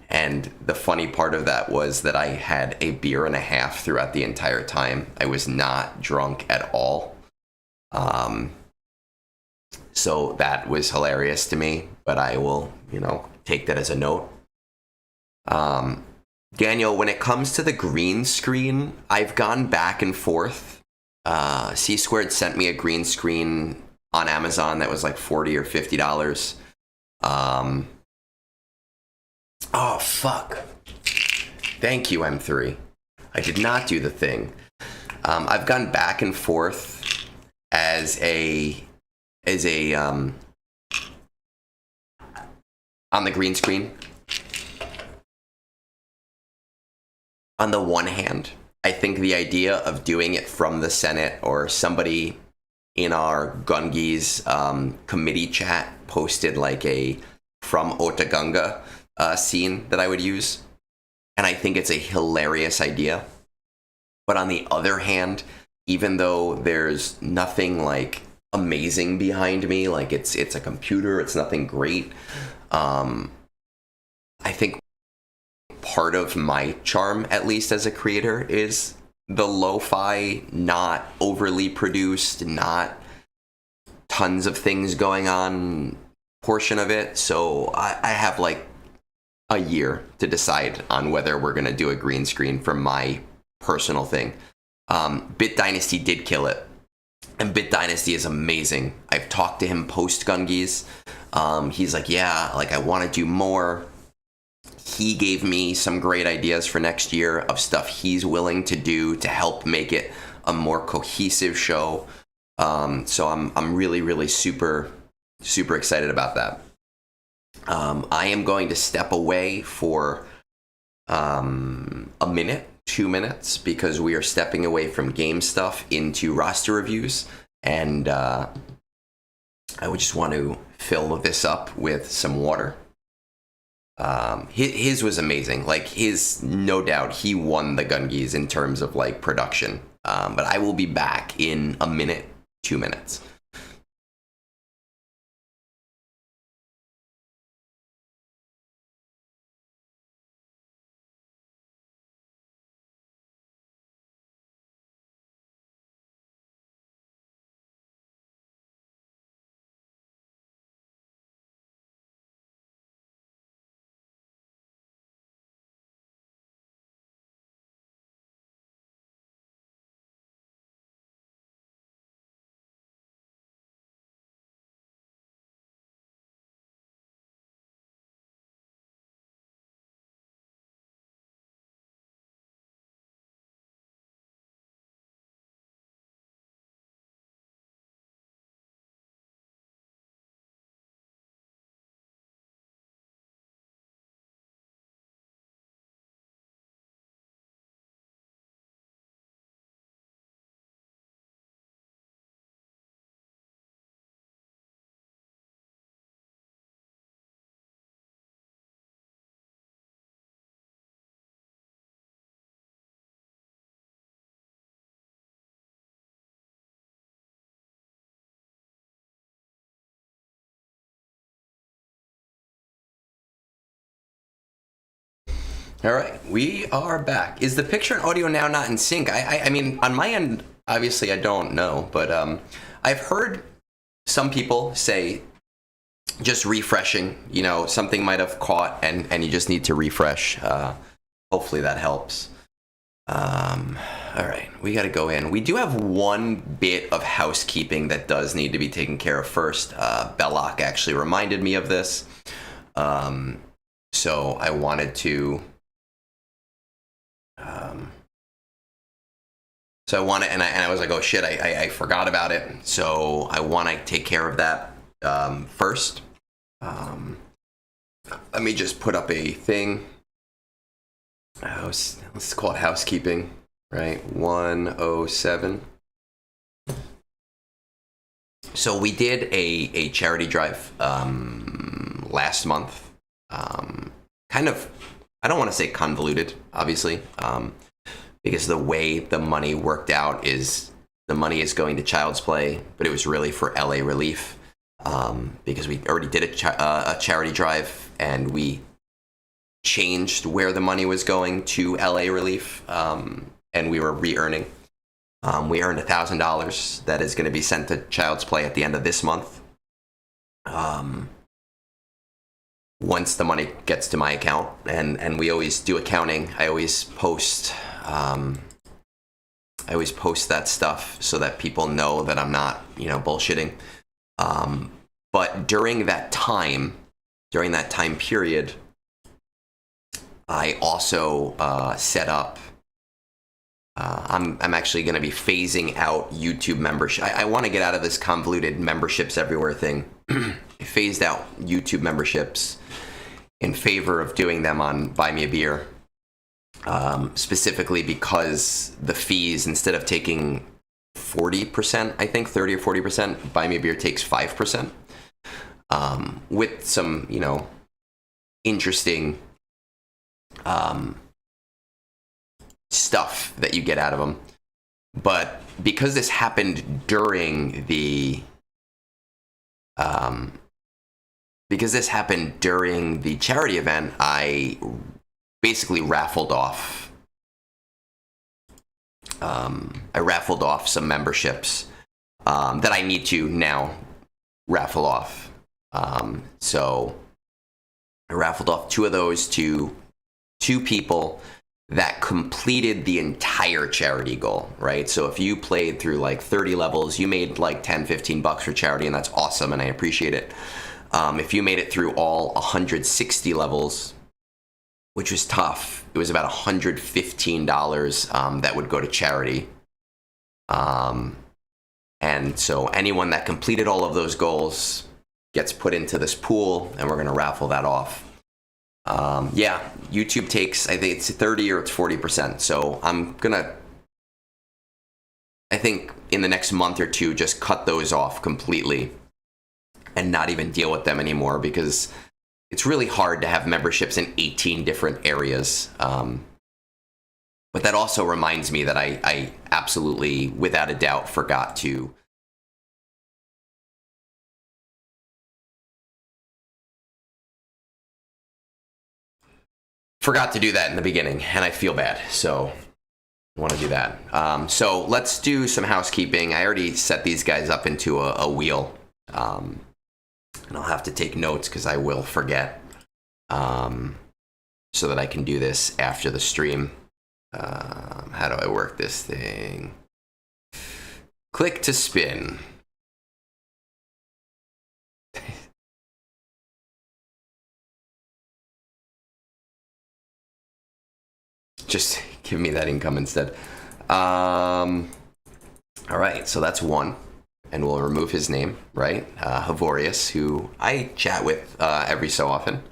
And the funny part of that was that I had a beer and a half throughout the entire time. I was not drunk at all. So that was hilarious to me, but I will, take that as a note. Daniel, when it comes to the green screen, I've gone back and forth. C Squared sent me a green screen on Amazon that was like $40 or $50. Oh, fuck. Thank you, M3. I did not do the thing. I've gone back and forth as a on the green screen. On the one hand, I think the idea of doing it from the Senate, or somebody in our Gungies committee chat posted like a from Otagunga scene that I would use. And I think it's a hilarious idea. But on the other hand, even though there's nothing like amazing behind me, like it's a computer, it's nothing great, I think part of my charm, at least as a creator, is the lo-fi, not overly produced, not tons of things going on portion of it. So I have like a year to decide on whether we're going to do a green screen for my personal thing. Bit Dynasty did kill it, and Bit Dynasty is amazing. I've talked to him post Gungies. He's like, yeah, like I want to do more. He gave me some great ideas for next year of stuff he's willing to do to help make it a more cohesive show. So I'm really, really super excited about that. I am going to step away for a minute, 2 minutes, because we are stepping away from game stuff into roster reviews, and I would just want to fill this up with some water. His was amazing. Like, no doubt, he won the Gungies in terms of like production. But I will be back in a minute, 2 minutes. All right, we are back. Is the picture and audio now not in sync? I mean, on my end, obviously I don't know, but I've heard some people say just refreshing, something might have caught and you just need to refresh. Hopefully that helps. All right, we got to go in. We do have one bit of housekeeping that does need to be taken care of first. Belloc actually reminded me of this. So I wanted to, and I was like, oh shit, I forgot about it. So I want to take care of that first. Let me just put up a thing. Let's call it housekeeping, right? 107. So we did a charity drive last month. Kind of, I don't want to say convoluted, obviously, because the way the money worked out is the money is going to Child's Play, but it was really for LA Relief, because we already did a charity drive and we changed where the money was going to LA Relief, and we were re-earning. We earned $1,000 that is going to be sent to Child's Play at the end of this month. Once the money gets to my account, and we always do accounting, I always post that stuff so that people know that I'm not, bullshitting. But during that time period, I also set up. I'm actually going to be phasing out YouTube membership. I want to get out of this convoluted memberships everywhere thing. I phased out YouTube memberships in favor of doing them on Buy Me a Beer, specifically because the fees, instead of taking 40%, I think 30 or 40%, Buy Me a Beer takes 5%, with some, interesting stuff that you get out of them. But because this happened during the charity event, I basically raffled off some memberships that I need to now raffle off. So I raffled off 2 of those to 2 people that completed the entire charity goal, right? So if you played through like 30 levels, you made like $10-15 for charity, and that's awesome, and I appreciate it. If you made it through all 160 levels, which was tough, it was about $115 that would go to charity. And so anyone that completed all of those goals gets put into this pool, and we're going to raffle that off. YouTube takes, I think it's 30 or it's 40%. So I'm gonna, I think in the next month or 2, just cut those off completely and not even deal with them anymore, because it's really hard to have memberships in 18 different areas. But that also reminds me that I absolutely, without a doubt, forgot to do that in the beginning, and I feel bad, so I want to do that. So let's do some housekeeping. I already set these guys up into a wheel, and I'll have to take notes because I will forget, so that I can do this after the stream. How do I work this thing? Click to spin. Just give me that income instead. All right, so that's 1, and we'll remove his name, right? Havorius, who I chat with every so often.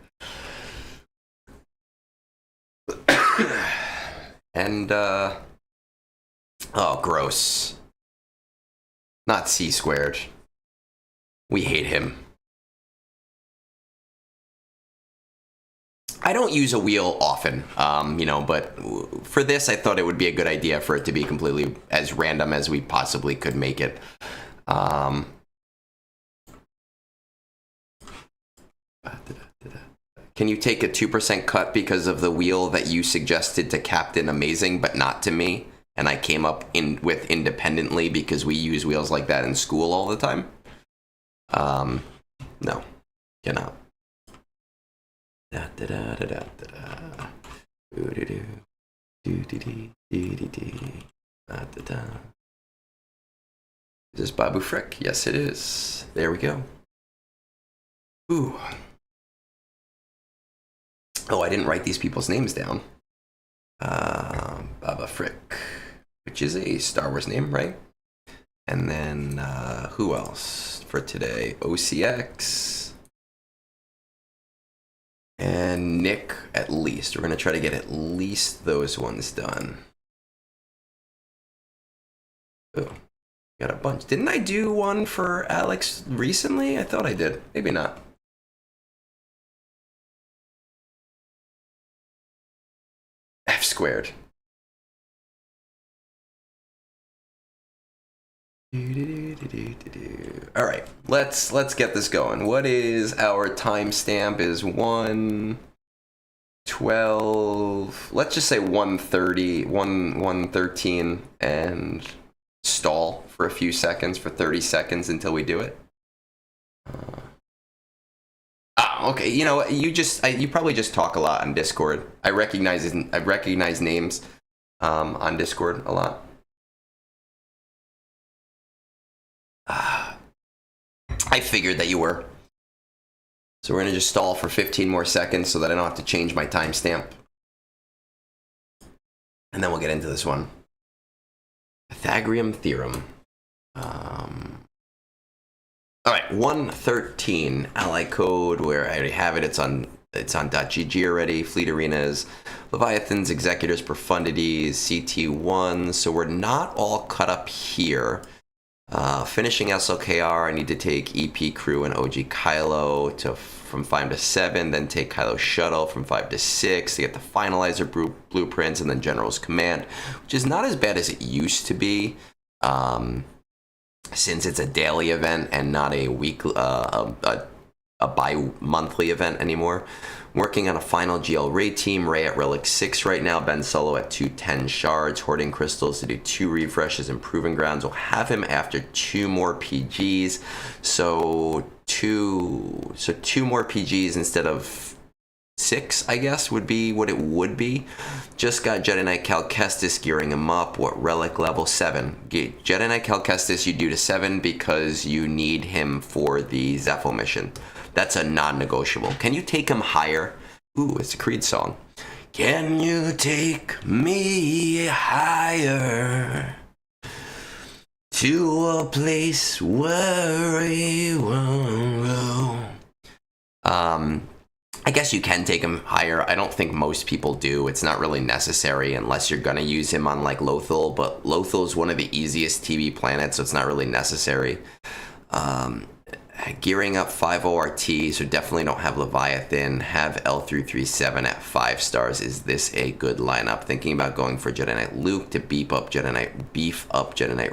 And, oh, gross. Not C squared. We hate him. I don't use a wheel often, but for this, I thought it would be a good idea for it to be completely as random as we possibly could make it. Can you take a 2% cut because of the wheel that you suggested to Captain Amazing, but not to me? And I came up with independently because we use wheels like that in school all the time? No, cannot. Da da da da da da. Do do do do do do do do. Da da da. Is this BabaFrik? Yes, it is. There we go. Ooh. Oh, I didn't write these people's names down. BabaFrik, which is a Star Wars name, right? And then who else for today? OCX and Nick. At least we're gonna try to get at least those ones done. Oh, got a bunch. Didn't I do one for Alex recently? I thought I did. Maybe not. F squared. All right, let's get this going. What is our timestamp? Is 1:12. Let's just say 1:30, 1:13, and stall for a few seconds, for 30 seconds until we do it. Okay. You know, you probably just talk a lot on Discord. I recognize names on Discord a lot. I figured that you were. So we're gonna just stall for 15 more seconds so that I don't have to change my timestamp. And then we'll get into this one. Pythagorean theorem. All right, 1:13 ally code, where I already have it. It's on .gg already. Fleet arenas, Leviathans, Executors, Profundities, CT1. So we're not all cut up here. Finishing SLKR, I need to take EP Crew and OG Kylo from 5 to 7, then take Kylo Shuttle from 5 to 6 to get the finalizer blueprints, and then General's Command, which is not as bad as it used to be, since it's a daily event and not a bi-monthly event anymore. Working on a final GL raid team. Ray at Relic 6 right now. Ben Solo at 210 shards. Hoarding crystals to do 2 refreshes and Proving Grounds. We'll have him after 2 more PGs. So 2 more PGs instead of 6, I guess, would be what it would be. Just got Jedi Knight Cal Kestis, gearing him up. What relic? Level 7. Jedi Knight Cal Kestis you do to 7 because you need him for the Zepho mission. That's a non-negotiable. Can you take him higher? Ooh, it's a Creed song. Can you take me higher to a place where we won't go? I guess you can take him higher. I don't think most people do. It's not really necessary unless you're going to use him on like Lothal, but Lothal is one of the easiest TV planets, so it's not really necessary. Gearing up 5 ORT, so definitely don't have Leviathan. Have L337 at 5 stars. Is this a good lineup? Thinking about going for Jedi Knight Luke to beef up Jedi Knight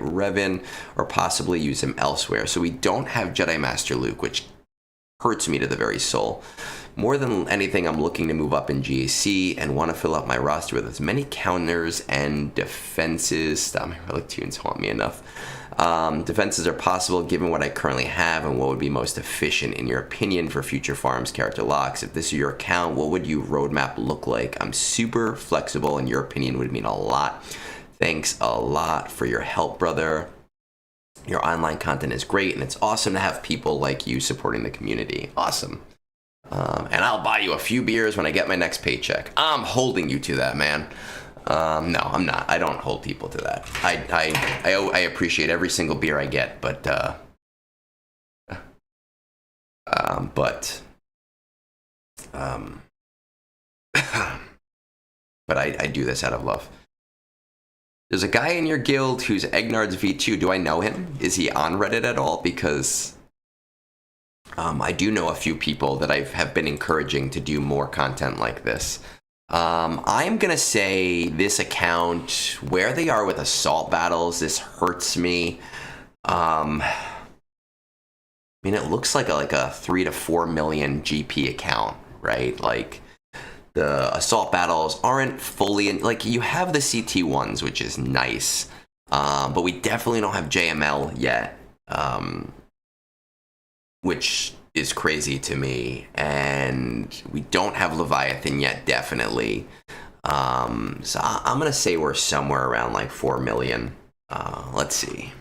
Revan, or possibly use him elsewhere. So we don't have Jedi Master Luke, which hurts me to the very soul. More than anything, I'm looking to move up in GAC and want to fill out my roster with as many counters and defenses. Stop, my relic tunes haunt me enough. Defenses are possible given what I currently have, and what would be most efficient in your opinion for future farms, character locks. If this is your account, what would your roadmap look like? I'm super flexible, and your opinion would mean a lot. Thanks a lot for your help, brother. Your online content is great, and it's awesome to have people like you supporting the community. Awesome. And I'll buy you a few beers when I get my next paycheck. I'm holding you to that, man. No, I'm not. I don't hold people to that. I appreciate every single beer I get, but I do this out of love. There's a guy in your guild who's Egnards V2. Do I know him? Is he on Reddit at all? Because I do know a few people that I have been encouraging to do more content like this. I'm going to say this account, where they are with assault battles, this hurts me. I mean, it looks like a 3 to 4 million GP account, right? Like, the assault battles aren't fully in, like, you have the CT1s, which is nice, but we definitely don't have JML yet, which is crazy to me, and we don't have Leviathan yet, definitely. So I'm gonna say we're somewhere around like 4 million. Let's see.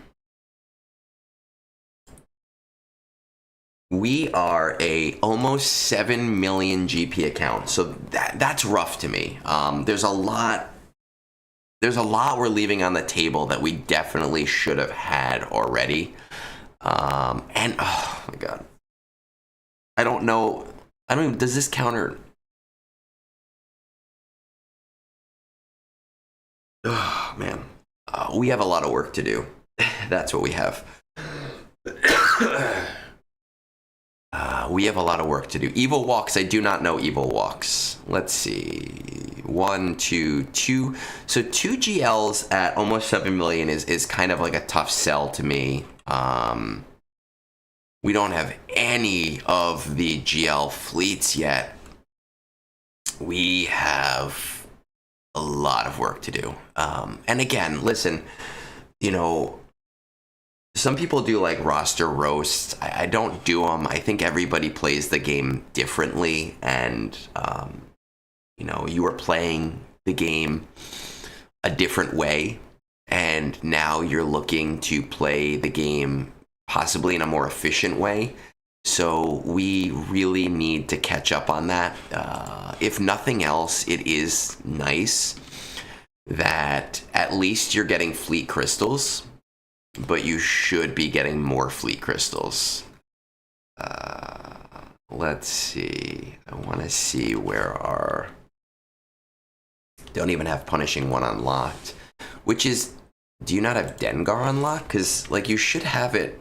We are a almost 7 million GP account, so that's rough to me. There's a lot we're leaving on the table that we definitely should have had already. And oh my god, I don't know. I don't even, does this counter? Oh man, we have a lot of work to do. That's what we have. We have a lot of work to do. Evil Walks, I do not know Evil Walks. Let's see. 1, 2, 2. So 2 GLs at almost 7 million is kind of like a tough sell to me. We don't have any of the GL fleets yet. We have a lot of work to do. And again, listen, some people do like roster roasts. I don't do them. I think everybody plays the game differently, and you are playing the game a different way, and now you're looking to play the game possibly in a more efficient way. So we really need to catch up on that. If nothing else, it is nice that at least you're getting fleet crystals, but you should be getting more fleet crystals. Let's see. I want to see where our... Don't even have Punishing One unlocked. Which is... Do you not have Dengar unlocked? Because, you should have it...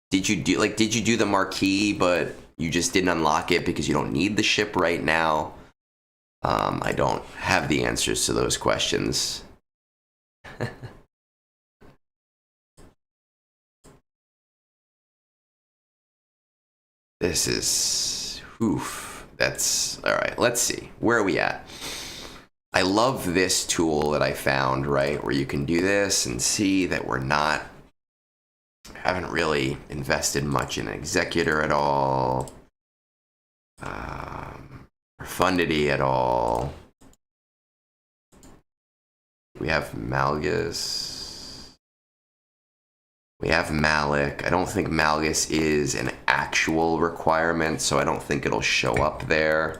Did you do the Marquee, but you just didn't unlock it because you don't need the ship right now? I don't have the answers to those questions. This is, that's, all right, let's see. Where are we at? I love this tool that I found, right? Where you can do this and see that haven't really invested much in Executor at all. Profundity at all. We have Malgus. We have Malik. I don't think Malgus is an actual requirement, so I don't think it'll show up there.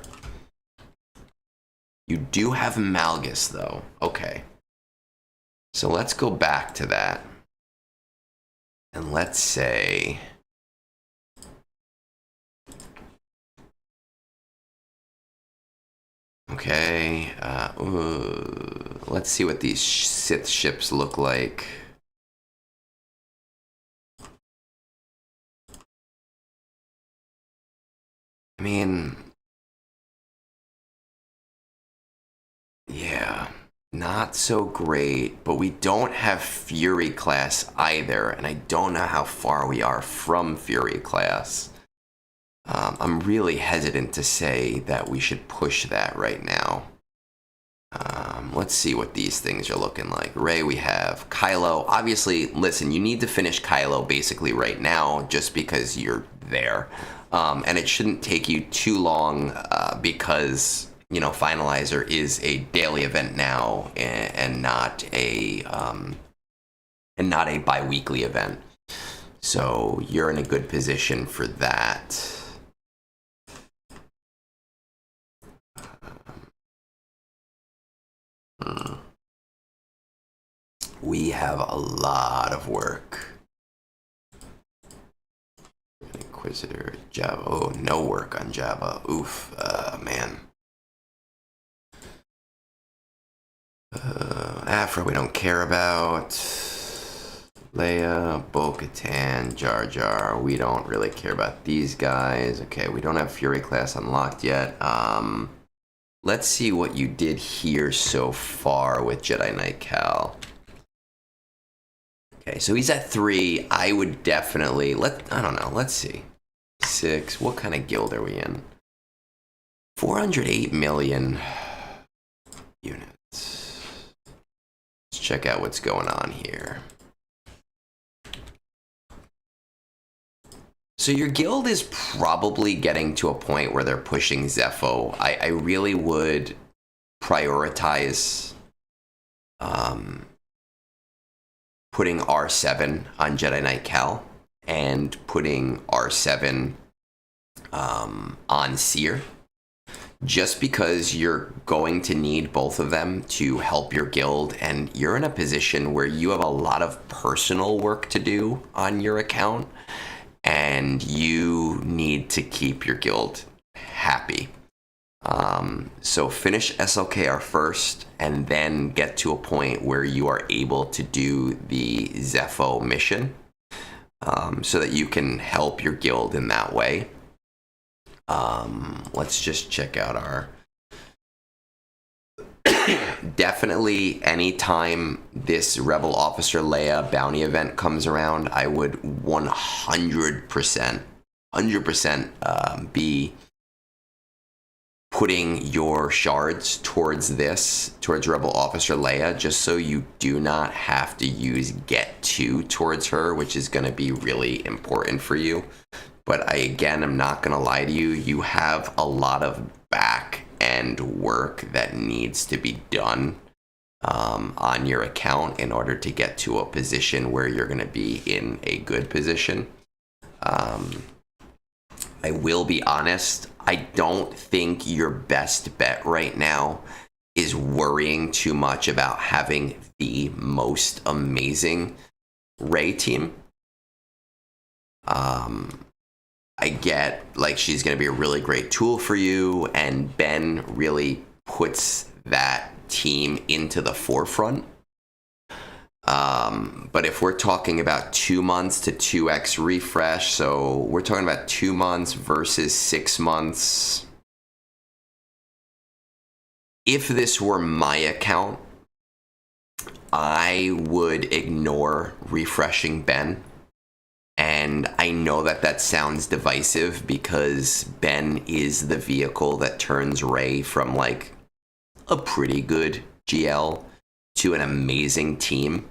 You do have Malgus, though. Okay. So let's go back to that. And let's say... Okay. Let's see what these Sith ships look like. I mean, yeah, not so great, but we don't have Fury class either, and I don't know how far we are from Fury class. I'm really hesitant to say that we should push that right now. Let's see what these things are looking like. Rey, we have Kylo. Obviously, listen, you need to finish Kylo basically right now just because you're there. And it shouldn't take you too long because, Finalizer is a daily event now and not a bi-weekly event. So you're in a good position for that. We have a lot of work. Inquisitor, Jabba. Oh, no work on Jabba. Oof, man. Afra, we don't care about. Leia, Bo-Katan, Jar Jar. We don't really care about these guys. Okay, we don't have Fury class unlocked yet. Let's see what you did here so far with Jedi Knight Cal. Okay, so he's at 3. I would definitely I don't know, let's see. 6. What kind of guild are we in? 408 million units. Let's check out what's going on here. So your guild is probably getting to a point where they're pushing Zepho. I really would prioritize putting R7 on Jedi Knight Cal and putting R7 on Seer, just because you're going to need both of them to help your guild, and you're in a position where you have a lot of personal work to do on your account, and you need to keep your guild happy. So finish SLKR first, and then get to a point where you are able to do the Zepho mission, so that you can help your guild in that way. Let's just check out our... Definitely anytime this Rebel Officer Leia bounty event comes around, I would 100% be putting your shards towards Rebel Officer Leia, just so you do not have to use Get 2 towards her, which is going to be really important for you. But I, again, am not going to lie to you. You have a lot of back end work that needs to be done on your account in order to get to a position where you're going to be in a good position. I will be honest, I don't think your best bet right now is worrying too much about having the most amazing Rey team. I get, like, she's going to be a really great tool for you, and Ben really puts that team into the forefront. But if we're talking about 2 months to 2x refresh, so we're talking about 2 months versus 6 months. If this were my account, I would ignore refreshing Ben. And I know that that sounds divisive, because Ben is the vehicle that turns Rey from like a pretty good GL to an amazing team.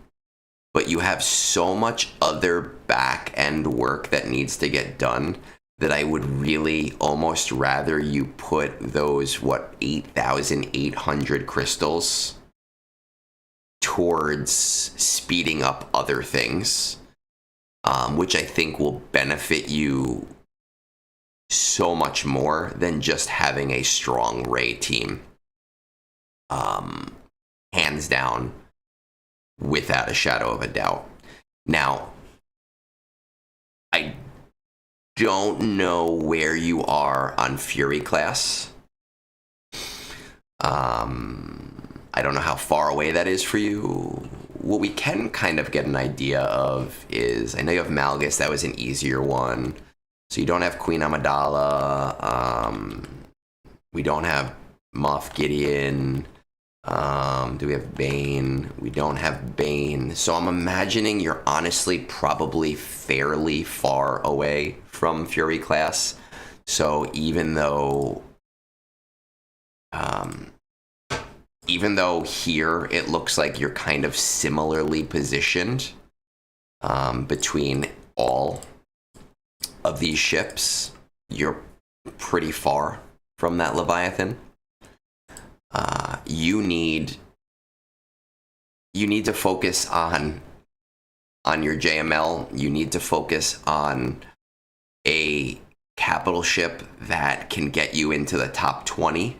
But you have so much other back end work that needs to get done that I would really almost rather you put those, 8,800 crystals towards speeding up other things. Which I think will benefit you so much more than just having a strong Rey team. Hands down, without a shadow of a doubt. Now, I don't know where you are on Fury class. I don't know how far away that is for you. What we can kind of get an idea of is, I know you have Malgus, that was an easier one. So you don't have Queen Amidala. We don't have Moff Gideon. Do we have Bane? We don't have Bane. So I'm imagining you're honestly probably fairly far away from Fury class. So even though here it looks like you're kind of similarly positioned between all of these ships, you're pretty far from that Leviathan. You need to focus on your JML. You need to focus on a capital ship that can get you into the top 20.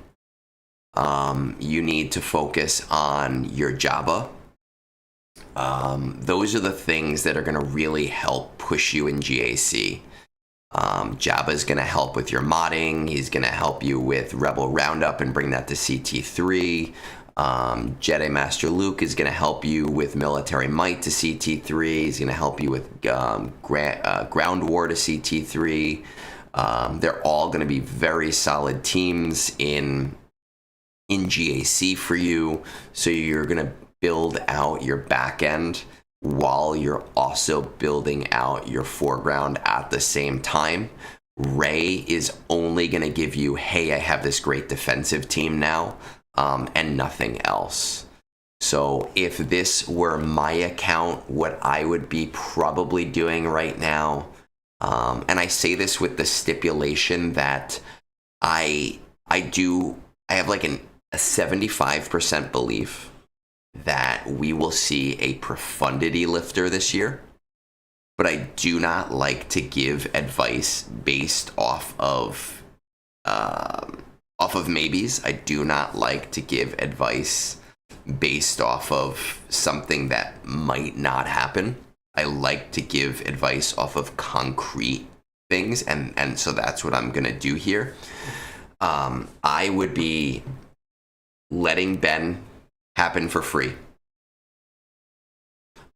You need to focus on your Jabba. Those are the things that are going to really help push you in GAC. Jabba is going to help with your modding. He's going to help you with Rebel Roundup and bring that to CT3. Jedi Master Luke is going to help you with Military Might to CT3. He's going to help you with Ground War to CT3. They're all going to be very solid teams in GAC for you. So you're going to build out your back end while you're also building out your foreground at the same time. Rey is only going to give you, hey, I have this great defensive team now, and nothing else. So if this were my account, what I would be probably doing right now, and I say this with the stipulation that I have like a 75% belief that we will see a profundity lifter this year. but I do not like to give advice based off of maybes. I do not like to give advice based off of something that might not happen. I like to give advice off of concrete things, and so that's what I'm gonna do here. I would be letting Ben happen for free.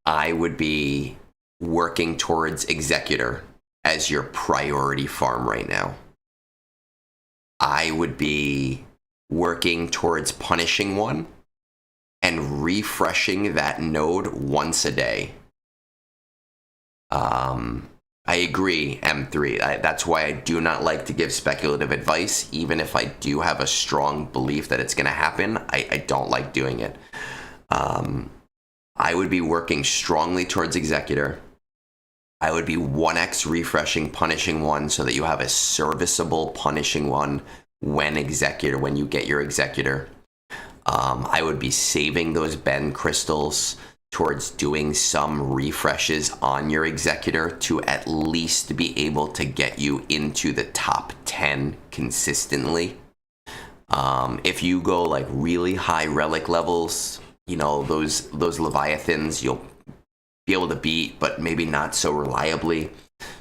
I would be working towards Executor as your priority farm right now. I would be working towards punishing one and refreshing that node once a day. I agree, M3. That's why I do not like to give speculative advice, even if I do have a strong belief that it's going to happen. I don't like doing it. I would be working strongly towards Executor. I would be 1x refreshing punishing one so that you have a serviceable punishing one when you get your Executor. I would be saving those Ben crystals towards doing some refreshes on your Executor to at least be able to get you into the top 10 consistently. If you go like really high relic levels, you know, those Leviathans you'll be able to beat, but maybe not so reliably.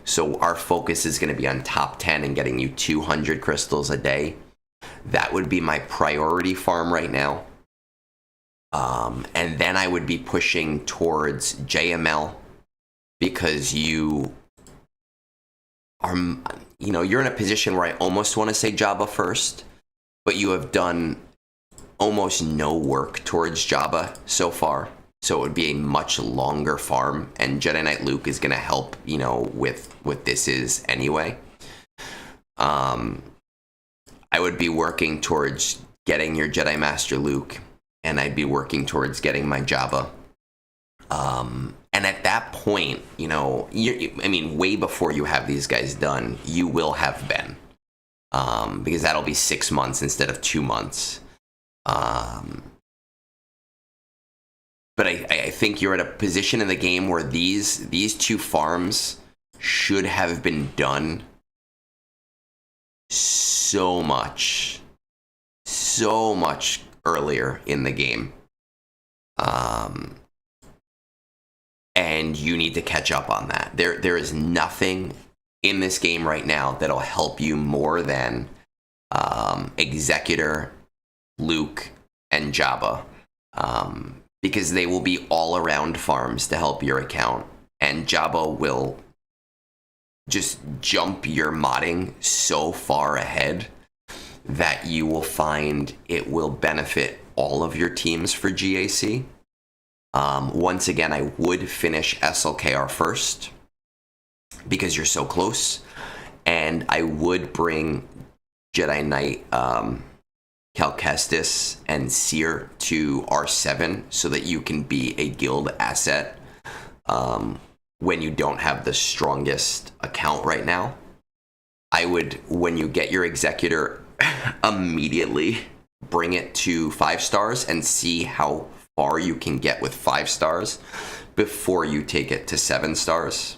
So our focus is going to be on top 10 and getting you 200 crystals a day. That would be my priority farm right now. And then I would be pushing towards JML because you are, you know, you're in a position where I almost want to say Jabba first, but you have done almost no work towards Jabba so far. So it would be a much longer farm, and Jedi Knight Luke is going to help, you know, with what this is anyway. I would be working towards getting your Jedi Master Luke, and I'd be working towards getting my Jabba. And at that point, you know, way before you have these guys done, you will have Ben. Because that'll be 6 months instead of 2 months. But I think you're at a position in the game where these two farms should have been done so much earlier in the game. And you need to catch up on that. There is nothing in this game right now that'll help you more than Executor, Luke, and Jabba. Because they will be all-around farms to help your account. And Jabba will just jump your modding so far ahead that you will find it will benefit all of your teams for GAC. Once again, I would finish SLKR first because you're so close. And I would bring Jedi Knight Cal Kestis and Seer to R7 so that you can be a guild asset when you don't have the strongest account right now. I would, when you get your Executor, immediately bring it to 5 stars and see how far you can get with 5 stars before you take it to 7 stars.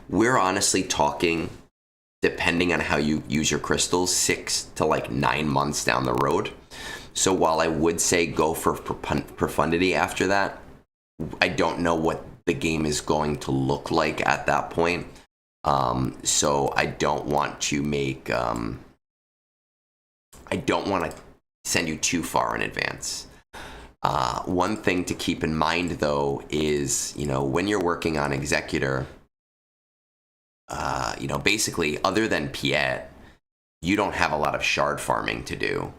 We're honestly talking, depending on how you use your crystals, 6 to like 9 months down the road. So while I would say go for profundity after that, I don't know what the game is going to look like at that point. So I don't want to make, I don't want to send you too far in advance. One thing to keep in mind though is, you know, when you're working on Executor, you know, basically other than Piet, you don't have a lot of shard farming to do.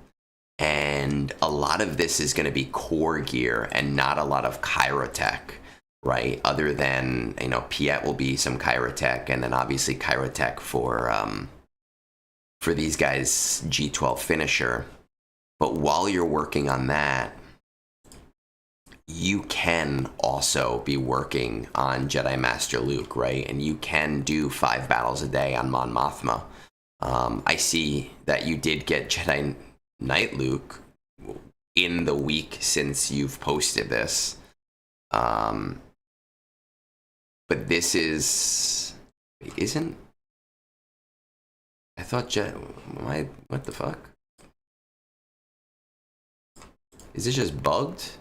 And a lot of this is going to be core gear and not a lot of Chirotech, right? Other than, you know, Piet will be some Chirotech, and then obviously Chirotech for these guys, G12 finisher. But while you're working on that, you can also be working on Jedi Master Luke, right? And you can do 5 battles a day on Mon Mothma. I see that you did get Jedi Knight Luke in the week since you've posted this. But this is... Isn't... I thought what the fuck? Is this just bugged?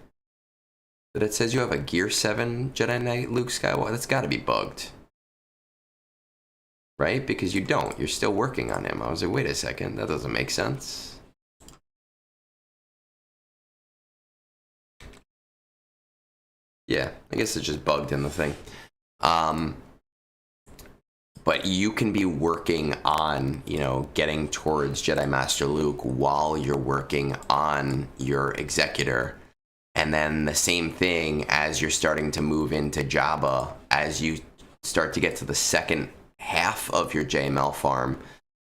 That it says you have a Gear 7 Jedi Knight Luke Skywalker? That's gotta be bugged. Right? Because you don't. You're still working on him. I was like, wait a second. That doesn't make sense. Yeah, I guess it's just bugged in the thing. But you can be working on, you know, getting towards Jedi Master Luke while you're working on your Executor. And then the same thing as you're starting to move into Jabba, as you start to get to the second half of your JML farm,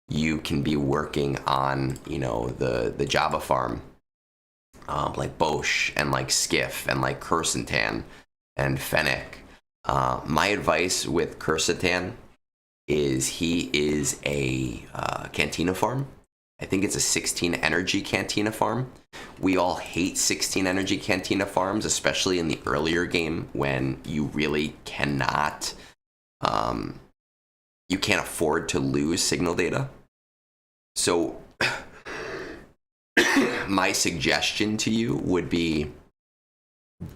you can be working on, you know, the Jabba farm. Like Bosch and like Skiff and like Kursantan and Fennec. My advice with Kursantan is he is a Cantina farm. I think it's a 16 energy Cantina farm. We all hate 16 energy Cantina farms, especially in the earlier game when you really cannot, you can't afford to lose signal data. So my suggestion to you would be,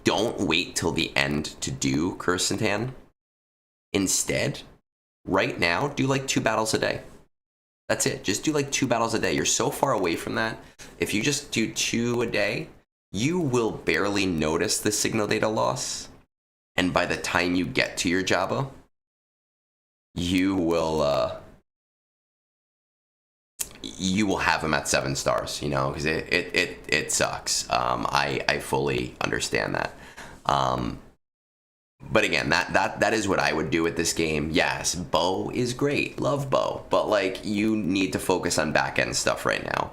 don't wait till the end to do Kursantan. Instead, right now, do like 2 battles a day. That's it. Just do like 2 battles a day. You're so far away from that. If you just do 2 a day, you will barely notice the signal data loss. And by the time you get to your Jabba, you will have him at 7 stars, you know, because it sucks. I fully understand that. But again, that is what I would do with this game. Yes, Bo is great. Love Bo. But, like, you need to focus on back-end stuff right now.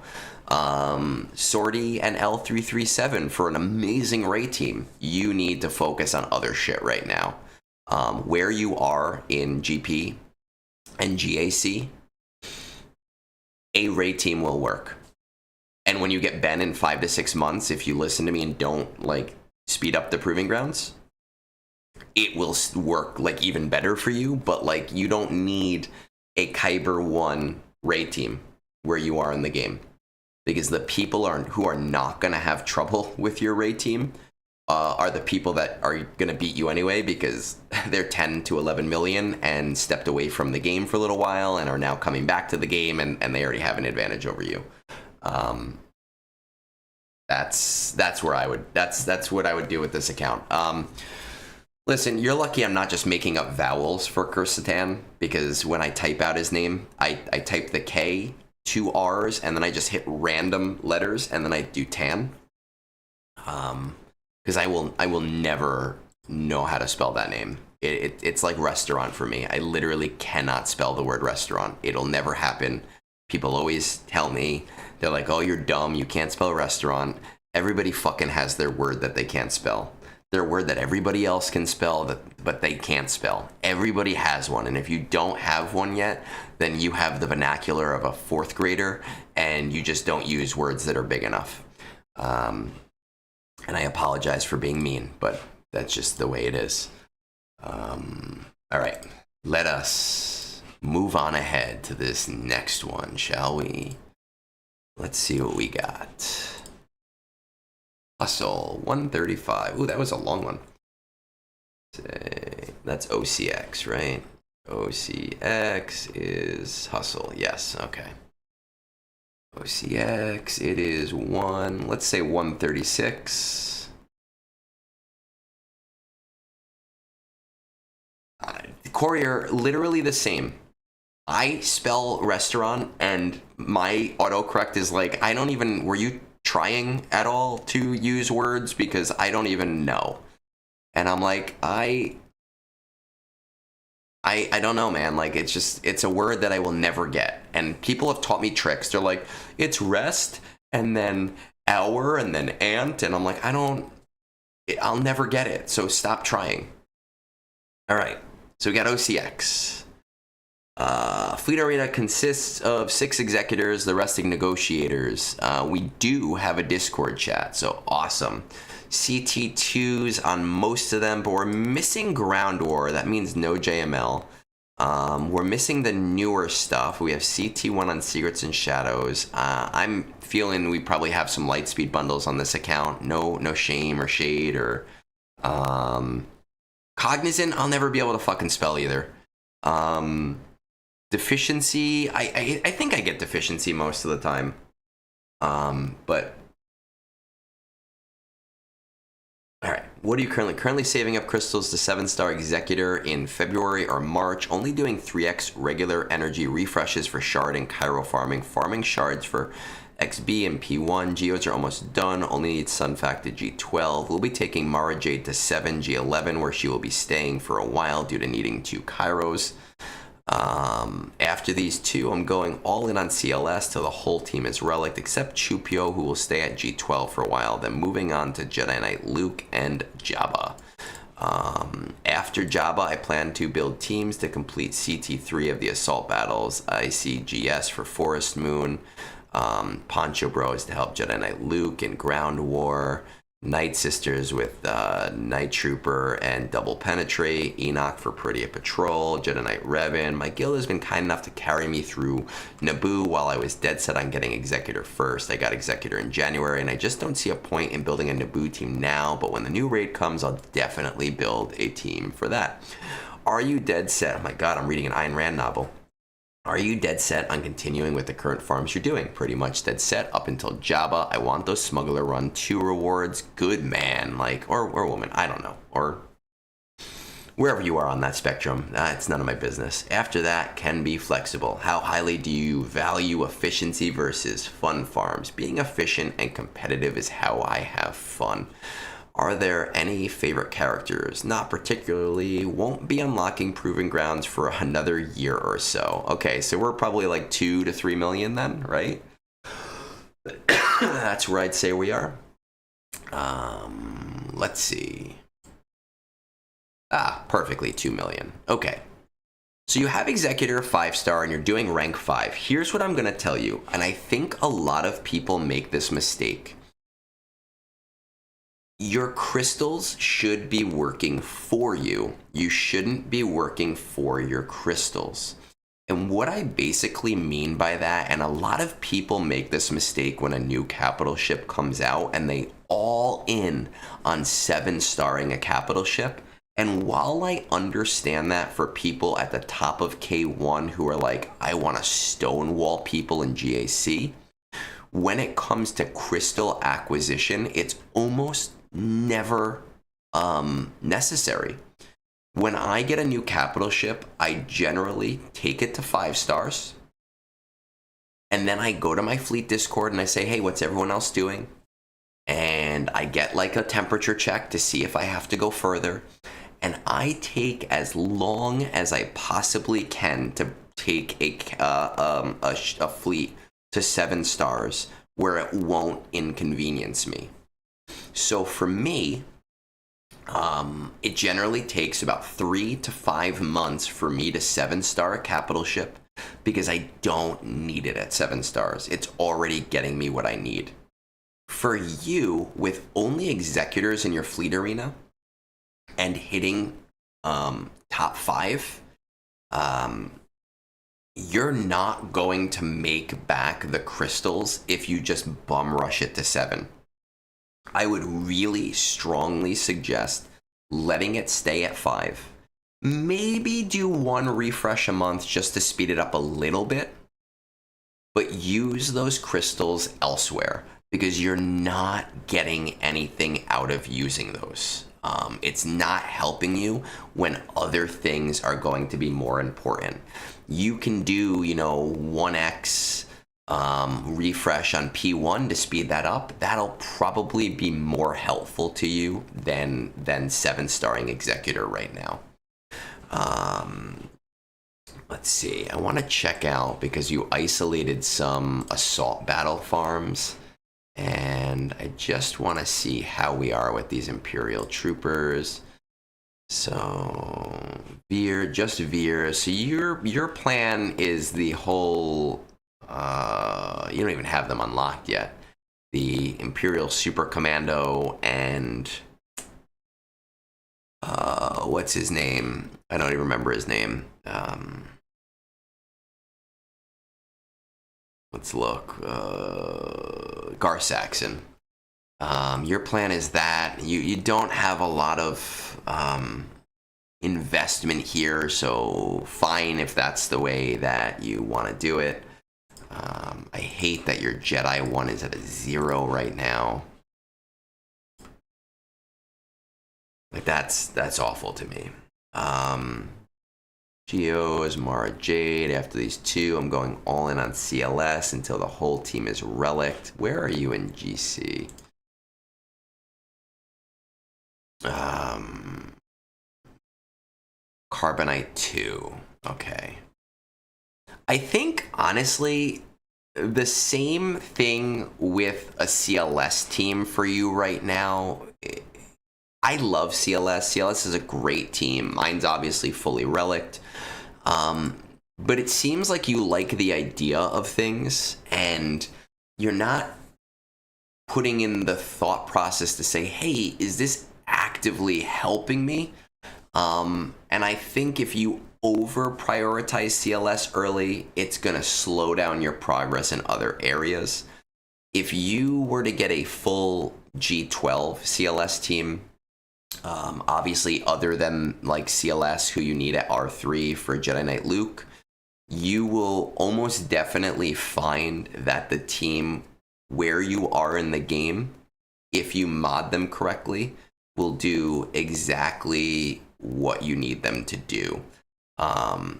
Sortie and L337 for an amazing raid team. You need to focus on other shit right now. Where you are in GP and GAC, a raid team will work. And when you get Ben in 5 to 6 months, if you listen to me and don't, like, speed up the Proving Grounds, it will work, like, even better for you. But, like, you don't need a Kyber 1 raid team where you are in the game, because the people who are not going to have trouble with your raid team are the people that are going to beat you anyway, because they're 10 to 11 million and stepped away from the game for a little while and are now coming back to the game, and they already have an advantage over you. That's what I would do with this account. Listen, you're lucky I'm not just making up vowels for Kursantan, because when I type out his name, I type the K, 2 R's, and then I just hit random letters, and then I do tan. Because I will never know how to spell that name. It's like restaurant for me. I literally cannot spell the word restaurant. It'll never happen. People always tell me, they're like, oh, you're dumb, you can't spell restaurant. Everybody fucking has their word that they can't spell. Their word that everybody else can spell, but they can't spell. Everybody has one, and if you don't have one yet, then you have the vernacular of a 4th grader, and you just don't use words that are big enough. And I apologize for being mean, but that's just the way it is. All right, let us move on ahead to this next one, shall we? Let's see what we got. Hustle 135. Ooh, that was a long one. That's OCX, right? OCX is Hustle. Yes, okay. OCX, it is let's say 136. Courier, literally the same. I spell restaurant and my autocorrect is like, were you trying at all to use words? Because I don't even know. And I'm like, I don't know, man. Like, it's a word that I will never get. And people have taught me tricks. They're like, it's rest and then hour and then ant. And I'm like, I'll never get it. So stop trying. All right. So we got OCX. Fleet Arena consists of 6 executors, the resting negotiators. We do have a Discord chat, so awesome. CT2s on most of them, but we're missing Ground War. That means no JML. We're missing the newer stuff. We have CT1 on Secrets and Shadows. I'm feeling we probably have some Lightspeed bundles on this account. No shame or shade or Cognizant. I'll never be able to fucking spell either. Deficiency. I think I get Deficiency most of the time. But all right, what are you currently saving up crystals to 7-star Executor in February or March, only doing 3x regular energy refreshes for shard and Cairo farming shards for XB and P1. Geodes are almost done, only need Sunfac to G12. We'll be taking Mara Jade to 7 G11, where she will be staying for a while due to needing 2 Kairos. After these 2, I'm going all in on CLS till the whole team is relict, except Chupio, who will stay at G12 for a while, then moving on to Jedi Knight Luke and Jabba. After Jabba, I plan to build teams to complete CT3 of the assault battles, ICGS for Forest Moon, Poncho Bros to help Jedi Knight Luke in Ground War, Night Sisters with Night Trooper and Double Penetrate, Enoch for Pretty Patrol, Jedi Knight Revan. My guild has been kind enough to carry me through Naboo while I was dead set on getting Executor first. I got Executor in January, and I just don't see a point in building a Naboo team now, but when the new raid comes, I'll definitely build a team for that. Are you dead set? Oh my god, I'm reading an Ayn Rand novel. Are you dead set on continuing with the current farms you're doing? Pretty much dead set up until Jabba. I want those Smuggler Run 2 rewards. Good man, like, or woman, I don't know. Or wherever you are on that spectrum, it's none of my business. After that, can be flexible. How highly do you value efficiency versus fun farms? Being efficient and competitive is how I have fun. Are there any favorite characters? Not particularly. Won't be unlocking Proving Grounds for another year or so. Okay, so we're probably like 2 to 3 million then, right? That's where I'd say we are. Let's see. Perfectly 2 million. Okay. So you have Executor 5-star and you're doing rank 5. Here's what I'm going to tell you, and I think a lot of people make this mistake. Your crystals should be working for you. You shouldn't be working for your crystals. And what I basically mean by that, and a lot of people make this mistake when a new capital ship comes out and they all in on 7-starring a capital ship. And while I understand that for people at the top of K1 who are like, I want to stonewall people in GAC, when it comes to crystal acquisition, it's almost never necessary. When I get a new capital ship, I generally take it to 5 stars, and then I go to my fleet Discord and I say, hey, what's everyone else doing? And I get like a temperature check to see if I have to go further, and I take as long as I possibly can to take a fleet to 7 stars where it won't inconvenience me. So for me, it generally takes about 3 to 5 months for me to 7-star a capital ship because I don't need it at 7 stars. It's already getting me what I need. For you, with only Executors in your fleet arena and hitting top 5, you're not going to make back the crystals if you just bum rush it to 7. I would really strongly suggest letting it stay at 5. Maybe do 1 refresh a month just to speed it up a little bit, but use those crystals elsewhere because you're not getting anything out of using those. It's not helping you when other things are going to be more important. You can do, 1x refresh on P1 to speed that up. That'll probably be more helpful to you than 7-starring Executor right now. Let's see. I want to check out because you isolated some assault battle farms, and I just want to see how we are with these Imperial troopers. So Veer. So your plan is the whole. You don't even have them unlocked yet. The Imperial Super Commando and what's his name? I don't even remember his name. Let's look. Gar Saxon. Your plan is that you don't have a lot of investment here, so fine if that's the way that you want to do it. I hate that your Jedi one is at a 0 right now. Like that's awful to me. Geo is Mara Jade. After these two, I'm going all in on CLS until the whole team is relict. Where are you in GC? Carbonite 2. Okay. I think, honestly, the same thing with a CLS team for you right now. I love CLS. CLS is a great team. Mine's obviously fully relict. But it seems like you like the idea of things, and you're not putting in the thought process to say, hey, is this actively helping me? And I think if you over prioritize CLS early, it's going to slow down your progress in other areas. If you were to get a full G12 CLS team, obviously other than like CLS, who you need at R3 for Jedi Knight Luke, you will almost definitely find that the team where you are in the game, if you mod them correctly, will do exactly what you need them to do.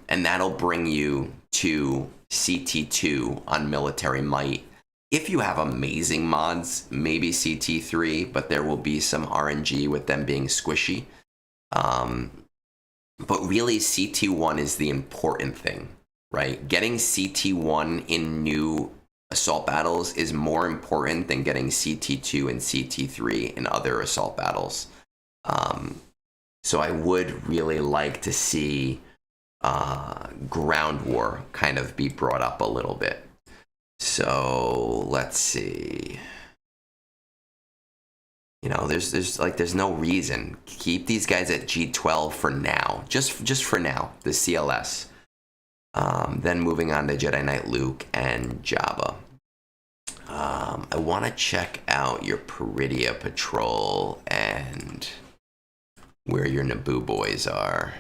And that'll bring you to CT2 on Military Might. If you have amazing mods, maybe CT3, but there will be some RNG with them being squishy. But really, CT1 is the important thing, right? Getting CT1 in new assault battles is more important than getting CT2 and CT3 in other assault battles. So I would really like to see ground war kind of be brought up a little bit. So let's see. You know, there's no reason. Keep these guys at G12 for now, just for now. The CLS. Then moving on to Jedi Knight Luke and Jabba. I want to check out your Peridia Patrol and where your Naboo boys are.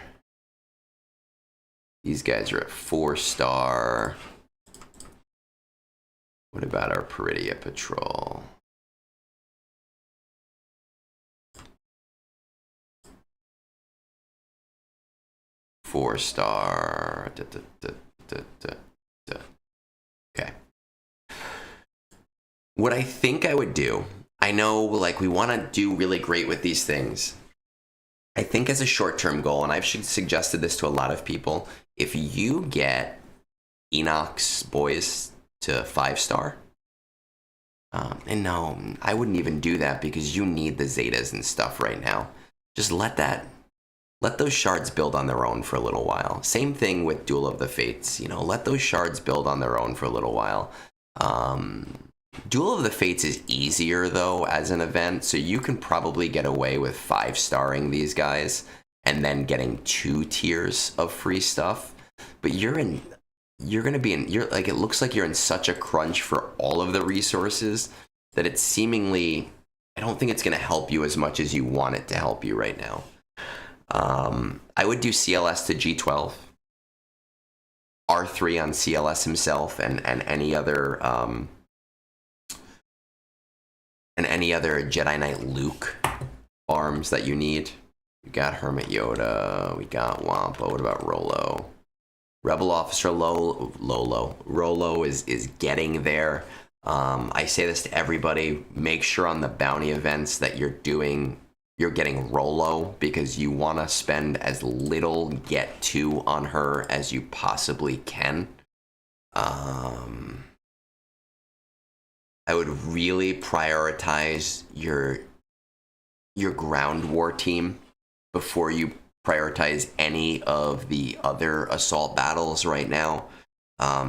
These guys are at 4-star. What about our Peridia Patrol? Four-star. Okay. What I think I would do, I know like we want to do really great with these things. I think as a short-term goal, and I've suggested this to a lot of people, if you get Enoch's boys to 5-star, and no, I wouldn't even do that because you need the Zetas and stuff right now. Just let those shards build on their own for a little while. Same thing with Duel of the Fates. You know, let those shards build on their own for a little while. Duel of the Fates is easier, though, as an event, so you can probably get away with 5-starring these guys and then getting 2 tiers of free stuff. But it looks like you're in such a crunch for all of the resources that it's seemingly, I don't think it's going to help you as much as you want it to help you right now. I would do CLS to G12, R3 on CLS himself, and any other Jedi Knight Luke arms that you need. We got Hermit Yoda, we got Wampa. What about Rolo? Rebel Officer Rolo is getting there. I say this to everybody: make sure on the bounty events that you're getting Rolo, because you want to spend as little get to on her as you possibly can. I would really prioritize your ground war team before you prioritize any of the other assault battles right now.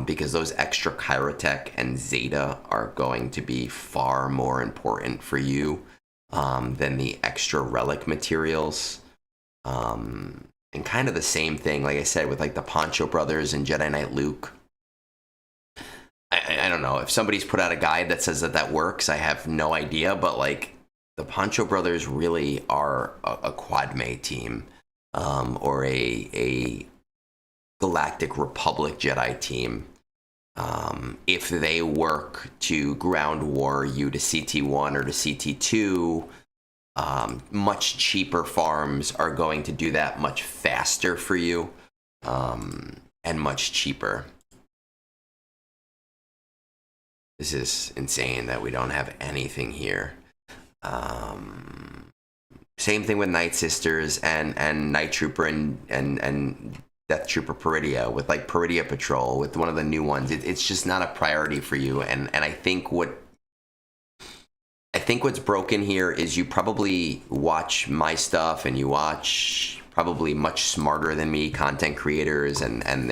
because those extra Kyrotech and Zeta are going to be far more important for you than the extra relic materials. And kind of the same thing, like I said, with like the Poncho Brothers and Jedi Knight Luke. I don't know if somebody's put out a guide that says that works. I have no idea, but like the Poncho Brothers really are a Quad May team, or a Galactic Republic Jedi team. If they work to ground war you to CT1 or to CT2, much cheaper farms are going to do that much faster for you, and much cheaper. This is insane that we don't have anything here. Same thing with Night Sisters and Night Trooper and Death Trooper Peridia, with like Peridia Patrol, with one of the new ones. It's just not a priority for you. And I think what's broken here is you probably watch my stuff and you watch probably much smarter than me content creators, and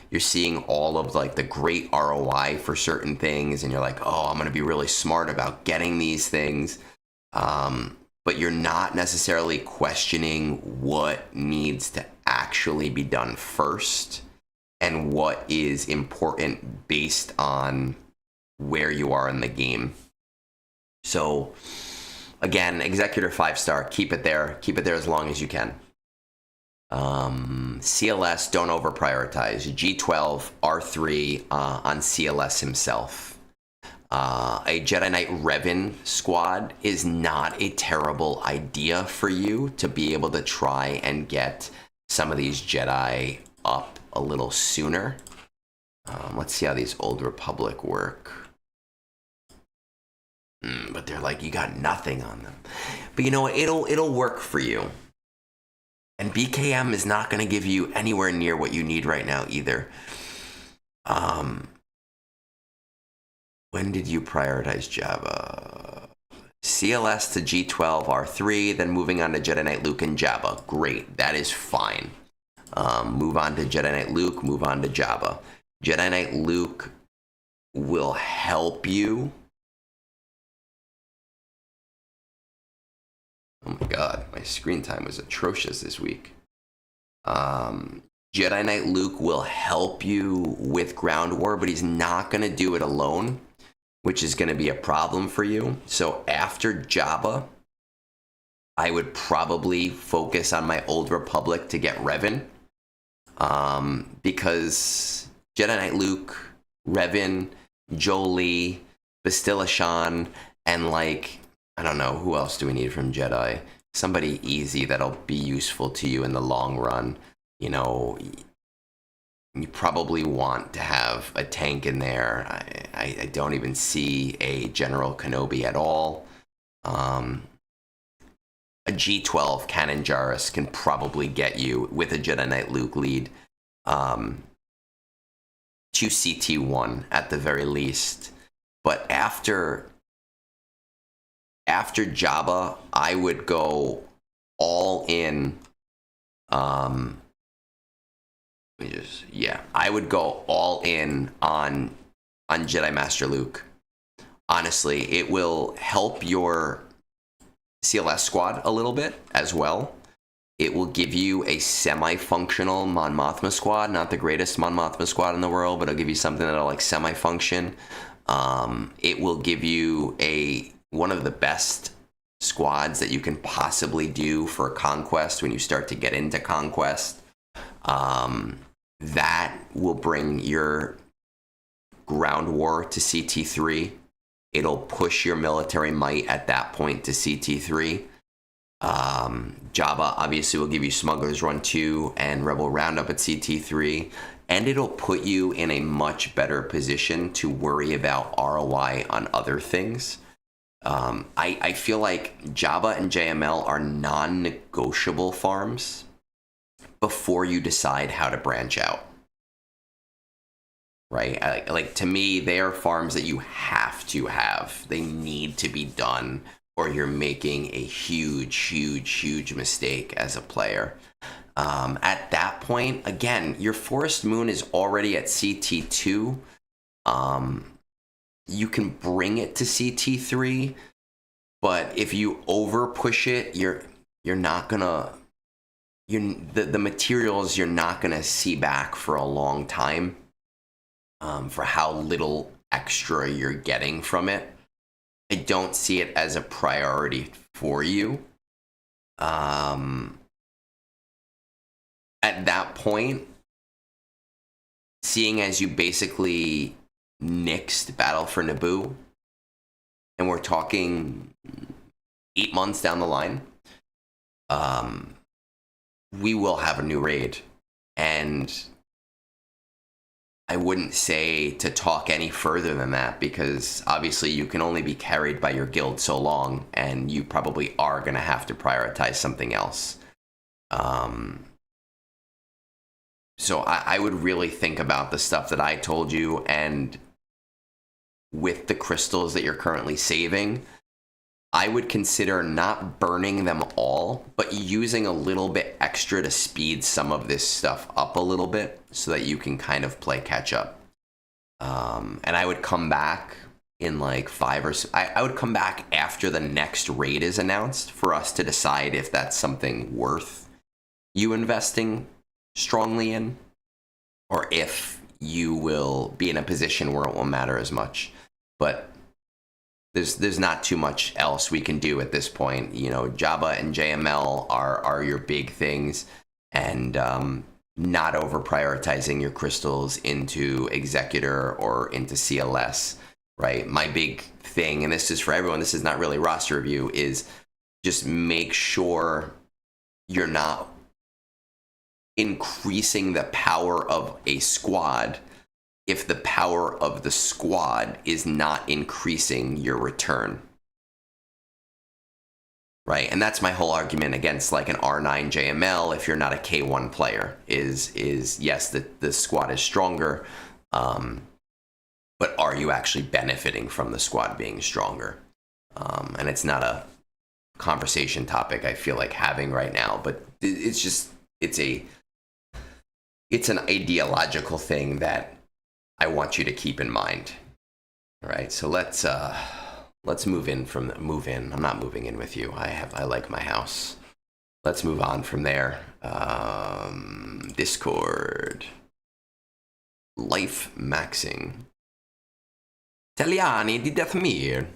you're seeing all of like the great ROI for certain things, and you're like, oh, I'm going to be really smart about getting these things. But you're not necessarily questioning what needs to actually be done first and what is important based on where you are in the game. So again, Executor 5-star, keep it there as long as you can. CLS, don't over prioritize. G12 R3 on CLS himself. A Jedi Knight Revan squad is not a terrible idea for you to be able to try and get some of these Jedi up a little sooner. Let's see how these Old Republic work. But they're like, you got nothing on them. But you know what? It'll work for you. And BKM is not going to give you anywhere near what you need right now either. When did you prioritize Jabba? CLS to G12 R3, then moving on to Jedi Knight Luke and Jabba. Great, that is fine. Move on to Jedi Knight Luke, move on to Jabba. Jedi Knight Luke will help you. Oh my god, my screen time was atrocious this week. Jedi Knight Luke will help you with ground war, but he's not going to do it alone, which is going to be a problem for you. So after Jabba, I would probably focus on my Old Republic to get Revan. Because Jedi Knight Luke, Revan, Jolie, Bastilla Shan, and like, I don't know, who else do we need from Jedi? Somebody easy that'll be useful to you in the long run. You know, you probably want to have a tank in there. I don't even see a General Kenobi at all. A G12 Canon Jarrus can probably get you, with a Jedi Knight Luke lead, to CT1 at the very least. But after Jabba, I would go all in. I would go all in on Jedi Master Luke. Honestly, it will help your CLS squad a little bit as well. It will give you a semi-functional Mon Mothma squad, not the greatest Mon Mothma squad in the world, but it'll give you something that'll like semi-function. It will give you one of the best squads that you can possibly do for Conquest when you start to get into Conquest. That will bring your ground war to CT3. It'll push your military might at that point to CT3. Jabba obviously will give you Smuggler's Run 2 and Rebel Roundup at CT3. And it'll put you in a much better position to worry about ROI on other things. I feel like Jabba and JML are non-negotiable farms before you decide how to branch out. Right? Like to me, they are farms that you have to have. They need to be done or you're making a huge mistake as a player. At that point, again, your Forest Moon is already at CT2. You can bring it to CT3, but if you over push it, you're not gonna, the materials you're not gonna see back for a long time, for how little extra you're getting from it. I don't see it as a priority for you. At that point, seeing as you basically nixed Battle for Naboo, and we're talking 8 months down the line, we will have a new raid, and I wouldn't say to talk any further than that, because obviously you can only be carried by your guild so long, and you probably are going to have to prioritize something else. So I would really think about the stuff that I told you, and with the crystals that you're currently saving, I would consider not burning them all, but using a little bit extra to speed some of this stuff up a little bit so that you can kind of play catch up. And I would come back in like I would come back after the next raid is announced for us to decide if that's something worth you investing strongly in, or if you will be in a position where it won't matter as much. But there's not too much else we can do at this point. You know, Jabba and JML are your big things, and not over prioritizing your crystals into Executor or into CLS, right? My big thing, and this is for everyone, this is not really roster review, is just make sure you're not increasing the power of a squad if the power of the squad is not increasing your return, right? And that's my whole argument against like an R9 JML if you're not a K1 player, is yes, the squad is stronger, but are you actually benefiting from the squad being stronger? And it's not a conversation topic I feel like having right now, but it's just, it's an ideological thing that I want you to keep in mind. All right, so let's move in. I'm not moving in with you. I like my house. Let's move on from there. Discord. Life maxing. Italiani di Deathmere.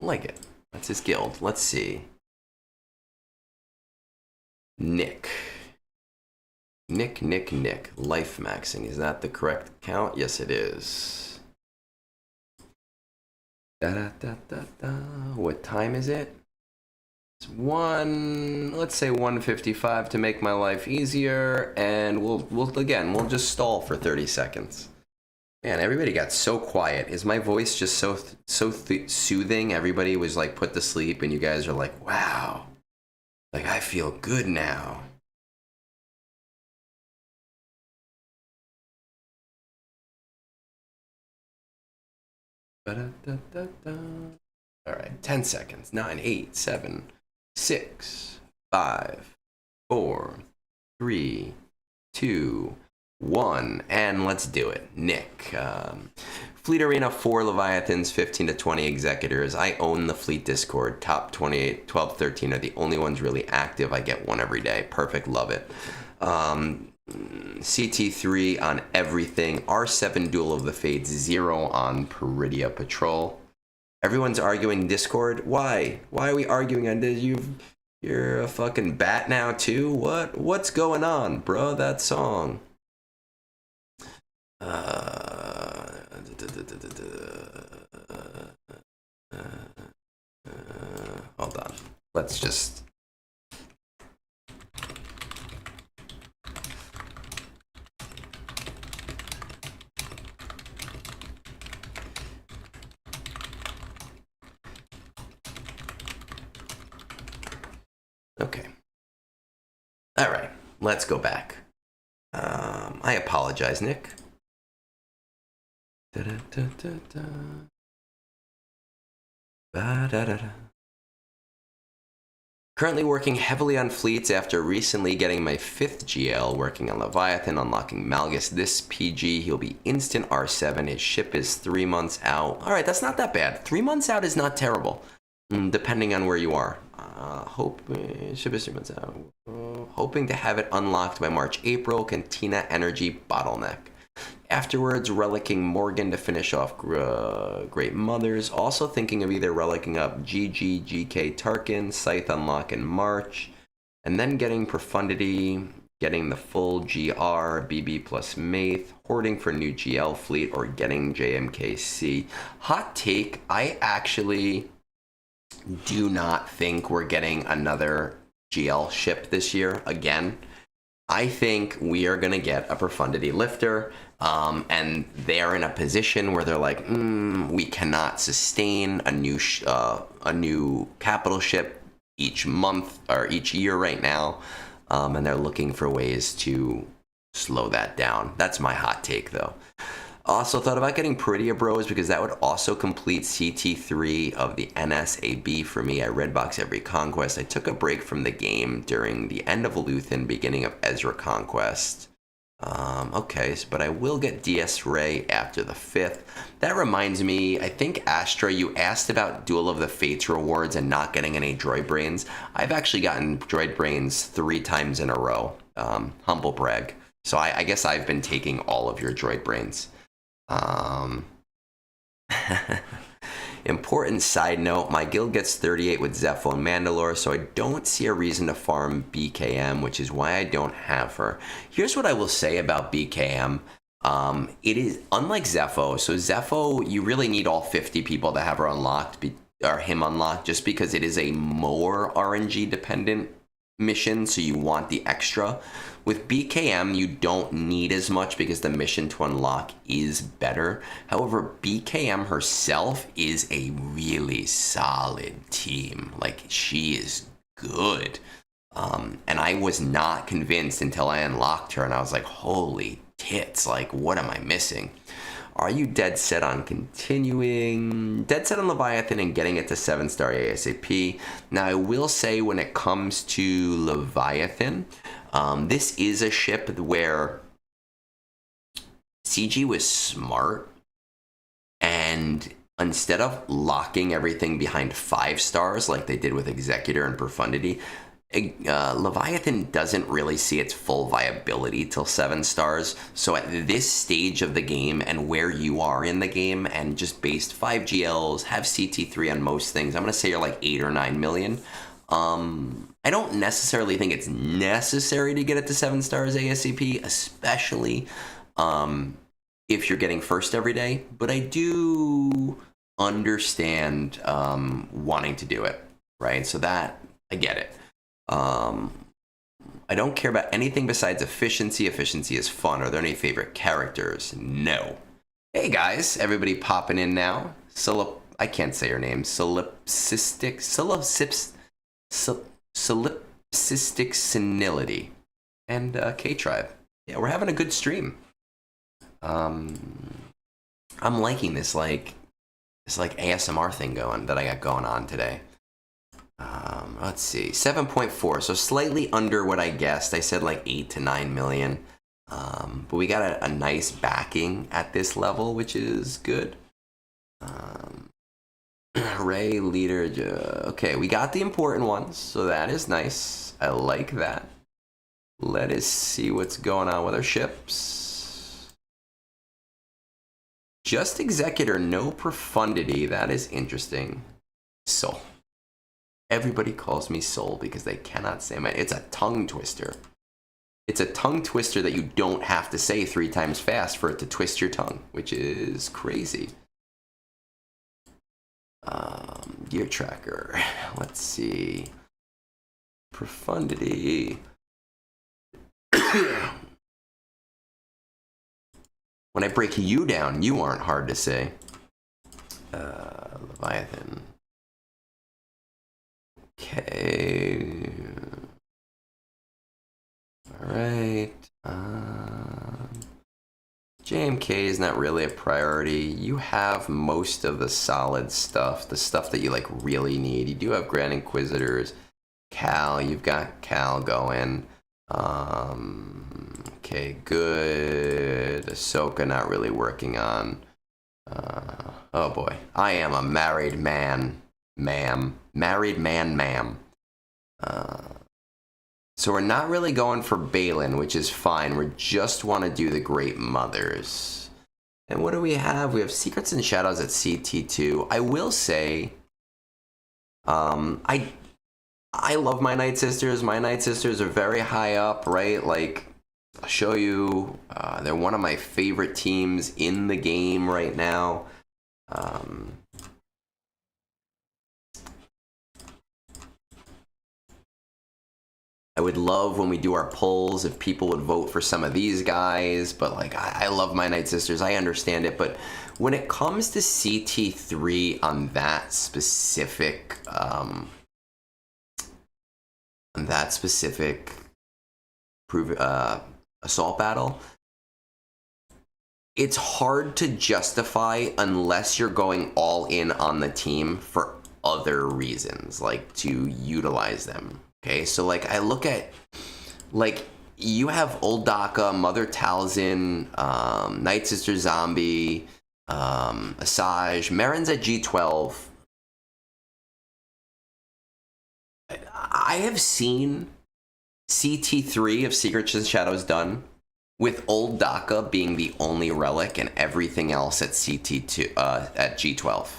I like it. That's his guild. Let's see. Nick. Life maxing. Is that the correct count? Yes, it is. What time is it? It's let's say 1:55 to make my life easier, and we'll just stall for 30 seconds. Man, everybody got so quiet. Is my voice just so soothing? Everybody was like put to sleep, and you guys are like, wow, like I feel good now. All right, 10 seconds. 9, 8, 7, 6, 5, 4, 3, 2, 1, and let's do it. Nick. Fleet Arena, 4 Leviathans, 15 to 20 Executors. I own the Fleet Discord. Top 28, 12, 13 are the only ones really active. I get one every day. Perfect, love it. CT3 on everything. R7 Duel of the Fates, 0 on Peridia Patrol. Everyone's arguing Discord. Why? Why are we arguing on this? You're a fucking bat now too? What's going on, bro? That song. Hold on. Let's just... Okay. All right. Let's go back. I apologize, Nick. Da-da-da-da-da. Ba-da-da-da. Currently working heavily on fleets after recently getting my 5th GL, working on Leviathan, unlocking Malgus this PG. He'll be instant R7. His ship is 3 months out. All right, that's not that bad. 3 months out is not terrible, depending on where you are. Ship is 3 months out. Hoping to have it unlocked by March, April. Cantina Energy Bottleneck. Afterwards, relicking Morgan to finish off Great Mothers. Also thinking of either relicking up GG, GK Tarkin, Scythe unlock in March, and then getting Profundity, getting the full GR, BB plus Maith, hoarding for new GL fleet, or getting JMKC. Hot take, I actually do not think we're getting another GL ship this year again. I think we are going to get a Profundity lifter, and they're in a position where they're like, we cannot sustain a new capital ship each month or each year right now, and they're looking for ways to slow that down. That's my hot take, though. Also thought about getting Prettier Bros because that would also complete CT3 of the NSAB for me. I redbox every Conquest. I took a break from the game during the end of Luthen, beginning of Ezra Conquest. Okay, but I will get DS Ray after the 5th. That reminds me, I think Astra, you asked about Duel of the Fates rewards and not getting any Droid Brains. I've actually gotten Droid Brains 3 times in a row. Humble brag. So I guess I've been taking all of your Droid Brains. Important side note, my guild gets 38 with Zepho and Mandalore, so I don't see a reason to farm BKM, which is why I don't have her. Here's what I will say about BKM. It is unlike Zepho. So Zepho, you really need all 50 people to have her unlocked, or him unlocked, just because it is a more RNG dependent mission, so you want the extra. With BKM, you don't need as much because the mission to unlock is better. However, BKM herself is a really solid team. Like, she is good. And I was not convinced until I unlocked her, and I was like, holy tits, like, what am I missing? Are you dead set on continuing? Dead set on Leviathan and getting it to 7-star ASAP. Now, I will say when it comes to Leviathan, this is a ship where CG was smart, and instead of locking everything behind 5 stars like they did with Executor and Profundity, Leviathan doesn't really see its full viability till 7 stars. So at this stage of the game and where you are in the game, and just based 5 GLs, have CT3 on most things, I'm going to say you're like 8 or 9 million. I don't necessarily think it's necessary to get it to 7 stars ASAP, especially if you're getting first every day. But I do understand wanting to do it, right? So that, I get it. I don't care about anything besides efficiency. Efficiency is fun. Are there any favorite characters? No. Hey guys, everybody popping in now. I can't say her name. Solipsistic Senility and K-Tribe. Yeah, we're having a good stream. I'm liking this like ASMR thing that I got going on today. Let's see, 7.4, so slightly under what I guessed. I said like 8 to 9 million. But we got a nice backing at this level, which is good. Ray, leader, okay, we got the important ones, so that is nice. I like that. Let us see what's going on with our ships. Just Executor, no Profundity. That is interesting. Soul. Everybody calls me Soul because they cannot say my... It's a tongue twister. It's a tongue twister that you don't have to say 3 times fast for it to twist your tongue, which is crazy. Gear tracker. Let's see. Profundity. When I break you down, you aren't hard to say. Leviathan. Okay. All right. JMK is not really a priority. You have most of the solid stuff, the stuff that you like really need. You do have Grand Inquisitors. Cal, you've got Cal going. Okay, good. Ahsoka not really working on. Oh boy. I am a married man, ma'am. Married man, ma'am. So we're not really going for Balin, which is fine. We just want to do the Great Mothers. And what do we have? We have Secrets and Shadows at CT2. I will say, I love my Night Sisters. My Night Sisters are very high up, right? Like, I'll show you. They're one of my favorite teams in the game right now. I would love when we do our polls if people would vote for some of these guys, but like I love my Night Sisters. I understand it, but when it comes to CT3 on that specific assault battle, it's hard to justify unless you're going all in on the team for other reasons, like to utilize them. Okay, so like I look at, like, you have Old Daka, Mother Talzin, Night Sister Zombie, Asajj, Merrin's at G12. I have seen CT3 of Secrets and Shadows done with Old Daka being the only relic and everything else at CT2 at G12.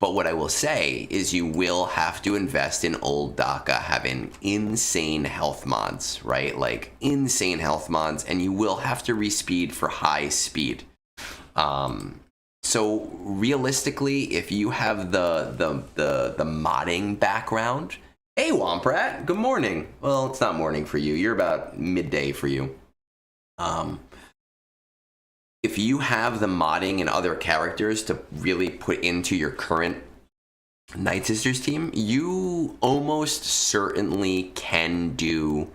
But what I will say is you will have to invest in Old Daka having insane health mods, right? Like insane health mods, and you will have to respeed for high speed. So realistically, if you have the modding background, hey Womprat, good morning. Well, it's not morning for you. You're about midday for you. If you have the modding and other characters to really put into your current Night Sisters team, you almost certainly can do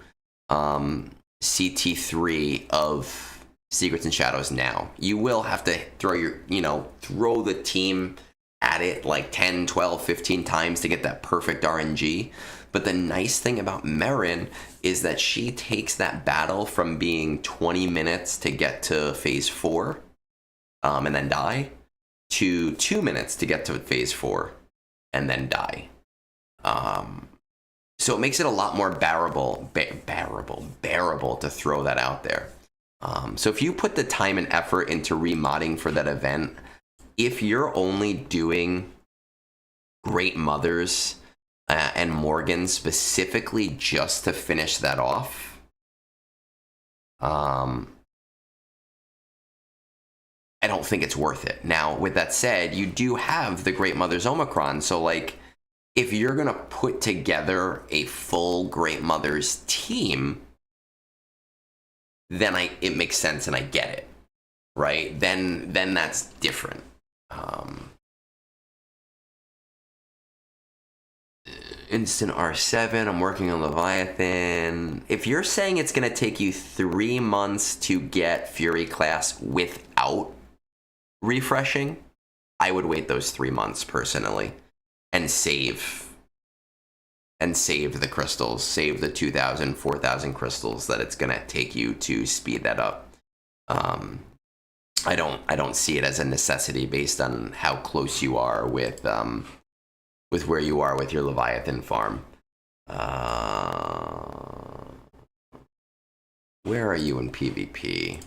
CT3 of Secrets and Shadows now. You will have to throw the team at it like 10, 12, 15 times to get that perfect RNG. But the nice thing about Merrin is that she takes that battle from being 20 minutes to get to phase 4 and then die to 2 minutes to get to phase 4 and then die. So it makes it a lot more bearable to throw that out there. So if you put the time and effort into remodding for that event, if you're only doing Great Mothers and Morgan specifically just to finish that off, I don't think it's worth it. Now, with that said, you do have the Great Mothers Omicron, so like, if you're gonna put together a full Great Mothers team, then it makes sense and I get it, right? Then that's different. Instant R7, I'm working on Leviathan. If you're saying it's going to take you 3 months to get Fury class without refreshing, I would wait those 3 months personally and save the crystals, save the 2,000, 4,000 crystals that it's going to take you to speed that up. I don't see it as a necessity based on how close you are with where you are with your Leviathan farm. Where are you in PvP?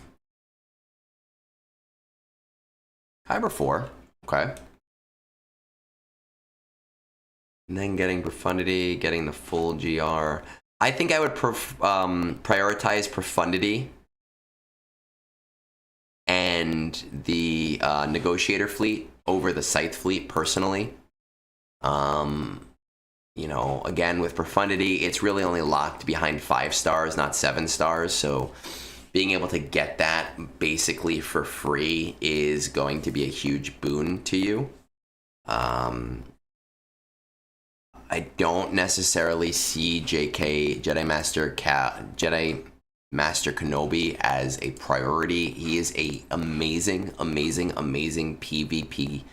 Kyber 4, okay. And then getting Profundity, getting the full GR. I think I would prioritize Profundity and the Negotiator fleet over the Scythe fleet personally. Again, with Profundity, it's really only locked behind 5 stars, not 7 stars. So being able to get that basically for free is going to be a huge boon to you. I don't necessarily see Jedi Master Kenobi as a priority. He is a amazing PvP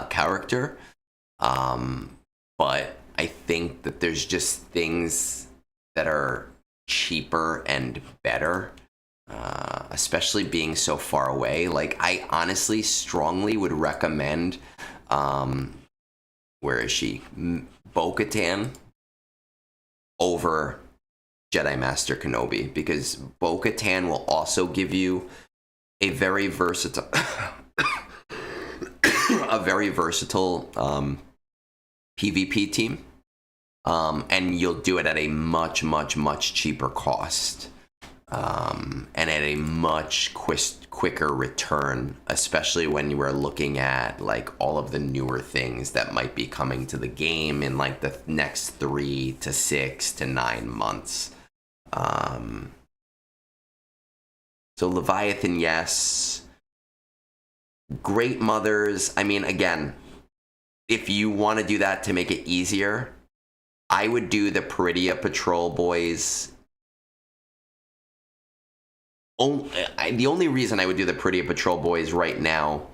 character. but I think that there's just things that are cheaper and better, especially being so far away. Like, I honestly strongly would recommend, where is she? Bo-Katan over Jedi Master Kenobi, because Bo-Katan will also give you a very versatile PvP team, and you'll do it at a much, much, much cheaper cost, and at a much quicker return, especially when you are looking at like all of the newer things that might be coming to the game in like the next 3 to 6 to 9 months. So Leviathan, yes. Great Mothers, I mean, again, if you want to do that to make it easier, I would do the Peridia Patrol boys. The only reason I would do the Peridia Patrol boys right now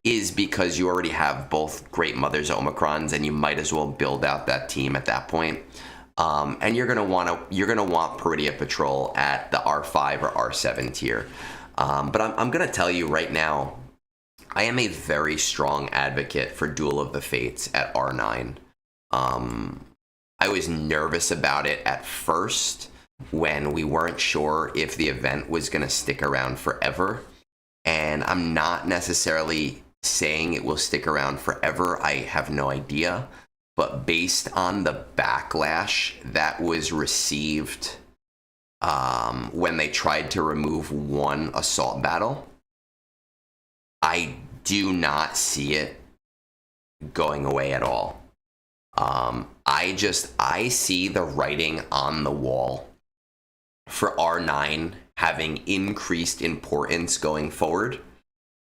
is because you already have both Great Mothers Omicrons, and you might as well build out that team at that point. And you're gonna want Peridia Patrol at the R5 or R7 tier. But I'm gonna tell you right now, I am a very strong advocate for Duel of the Fates at R9. I was nervous about it at first when we weren't sure if the event was going to stick around forever. And I'm not necessarily saying it will stick around forever. I have no idea. But based on the backlash that was received when they tried to remove one assault battle, I do not see it going away at all. I see the writing on the wall for R9 having increased importance going forward,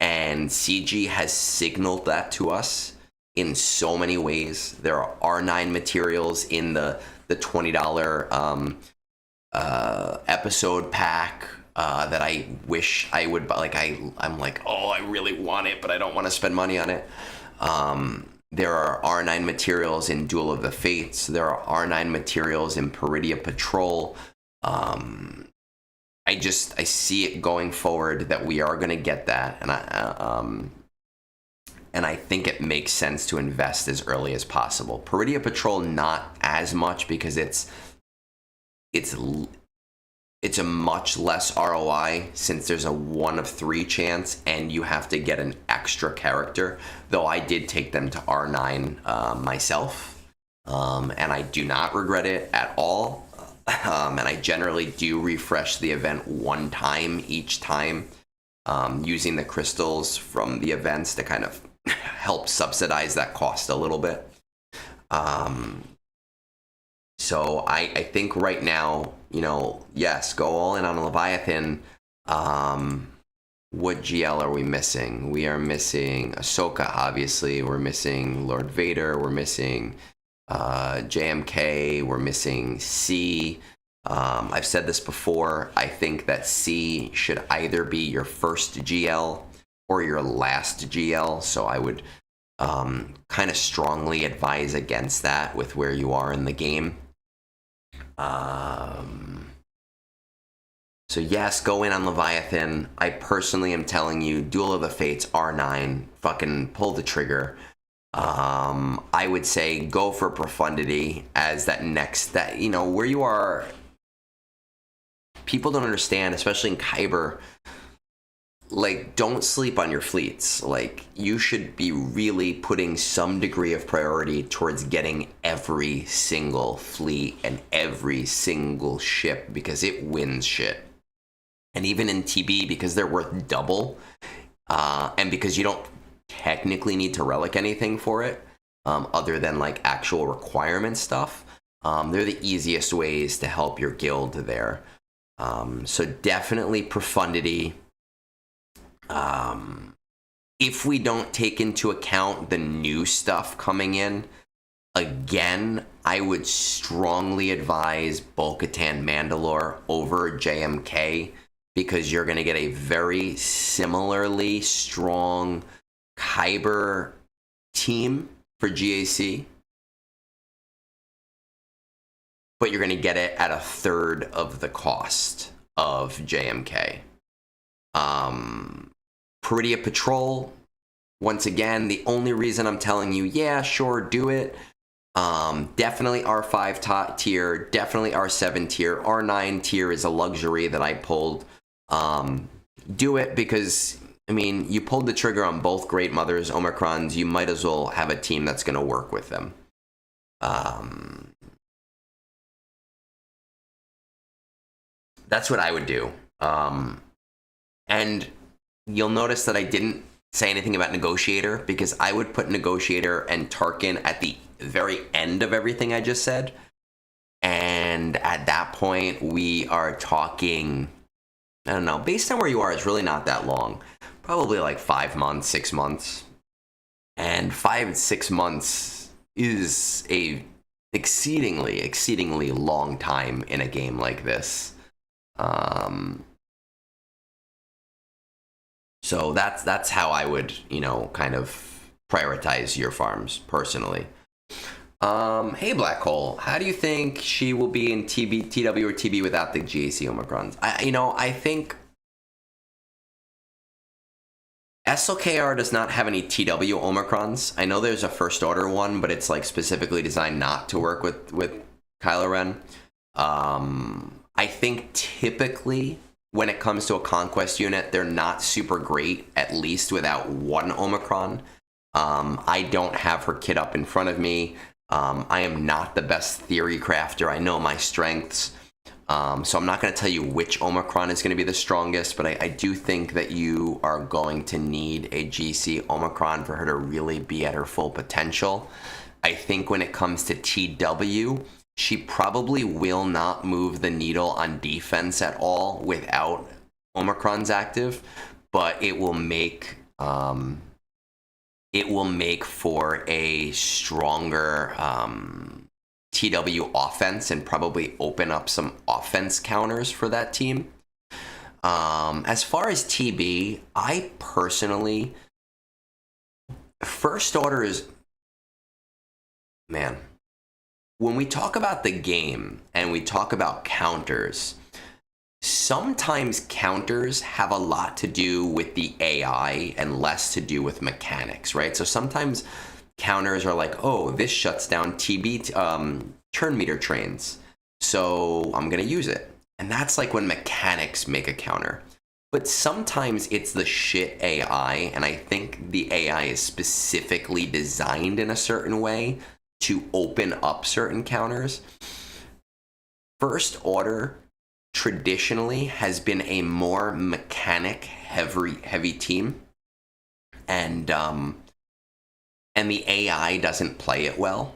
and CG has signaled that to us in so many ways. There are R9 materials in the $20 episode pack that I wish I would buy. Like, I'm like, oh, I really want it, but I don't want to spend money on it. There are R9 materials in Duel of the Fates. There are R9 materials in Peridia Patrol. I see it going forward that we are going to get that, and I think it makes sense to invest as early as possible. Peridia Patrol, not as much, because it's a much less ROI, since there's a 1 of 3 chance and you have to get an extra character, though I did take them to R9 myself, and I do not regret it at all. And I generally do refresh the event 1 time each time, using the crystals from the events to kind of help subsidize that cost a little bit. So I think right now, yes, go all in on Leviathan. What GL are we missing? We are missing Ahsoka, obviously. We're missing Lord Vader. We're missing JMK. We're missing C. I've said this before. I think that C should either be your first GL or your last GL. So I would kind of strongly advise against that with where you are in the game. So yes, go in on Leviathan. I personally am telling you, Duel of the Fates R9, fucking pull the trigger. I would say go for Profundity as that next, where you are. People don't understand, especially in Kyber, like, don't sleep on your fleets. Like, you should be really putting some degree of priority towards getting every single fleet and every single ship, because it wins shit. And even in TB, because they're worth double, and because you don't technically need to relic anything for it, other than like actual requirement stuff, they're the easiest ways to help your guild there. So definitely Profundity. If we don't take into account the new stuff coming in, again, I would strongly advise Bo-Katan Mandalore over JMK, because you're going to get a very similarly strong Kyber team for GAC. but you're going to get it at a third of the cost of JMK. Peridea Patrol, once again, the only reason I'm telling you, yeah, sure, do it. Definitely R5 top tier, definitely R7 tier. R9 tier is a luxury that I pulled. Do it because, I mean, you pulled the trigger on both Great Mothers, Omicrons. You might as well have a team that's going to work with them. That's what I would do. And you'll notice that I didn't say anything about Negotiator, because I would put Negotiator and Tarkin at the very end of everything I just said. And at that point, we are talking, I don't know, based on where you are, it's really not that long. Probably like 5 months, 6 months. And 5 to 6 months is a exceedingly long time in a game like this. So that's how I would, kind of prioritize your farms personally. Hey Black Hole, how do you think she will be in TW or TB without the GAC Omicrons? I think SLKR does not have any TW Omicrons. I know there's a First Order one, but it's like specifically designed not to work with Kylo Ren. I think typically when it comes to a Conquest unit, they're not super great, at least without one Omicron. I don't have her kit up in front of me. I am not the best theory crafter. I know my strengths. So I'm not going to tell you which Omicron is going to be the strongest, but I do think that you are going to need a GC Omicron for her to really be at her full potential. I think when it comes to TW, she probably will not move the needle on defense at all without Omicron's active, but it will make for a stronger TW offense and probably open up some offense counters for that team. As far as TB, I personally, First Order is, man, when we talk about the game and we talk about counters, sometimes counters have a lot to do with the AI and less to do with mechanics, right? So sometimes counters are like, oh, this shuts down TB turn meter trains, so I'm gonna use it. And that's like when mechanics make a counter. But sometimes it's the shit AI, and I think the AI is specifically designed in a certain way to open up certain counters. First Order traditionally has been a more mechanic heavy team, and the AI doesn't play it well.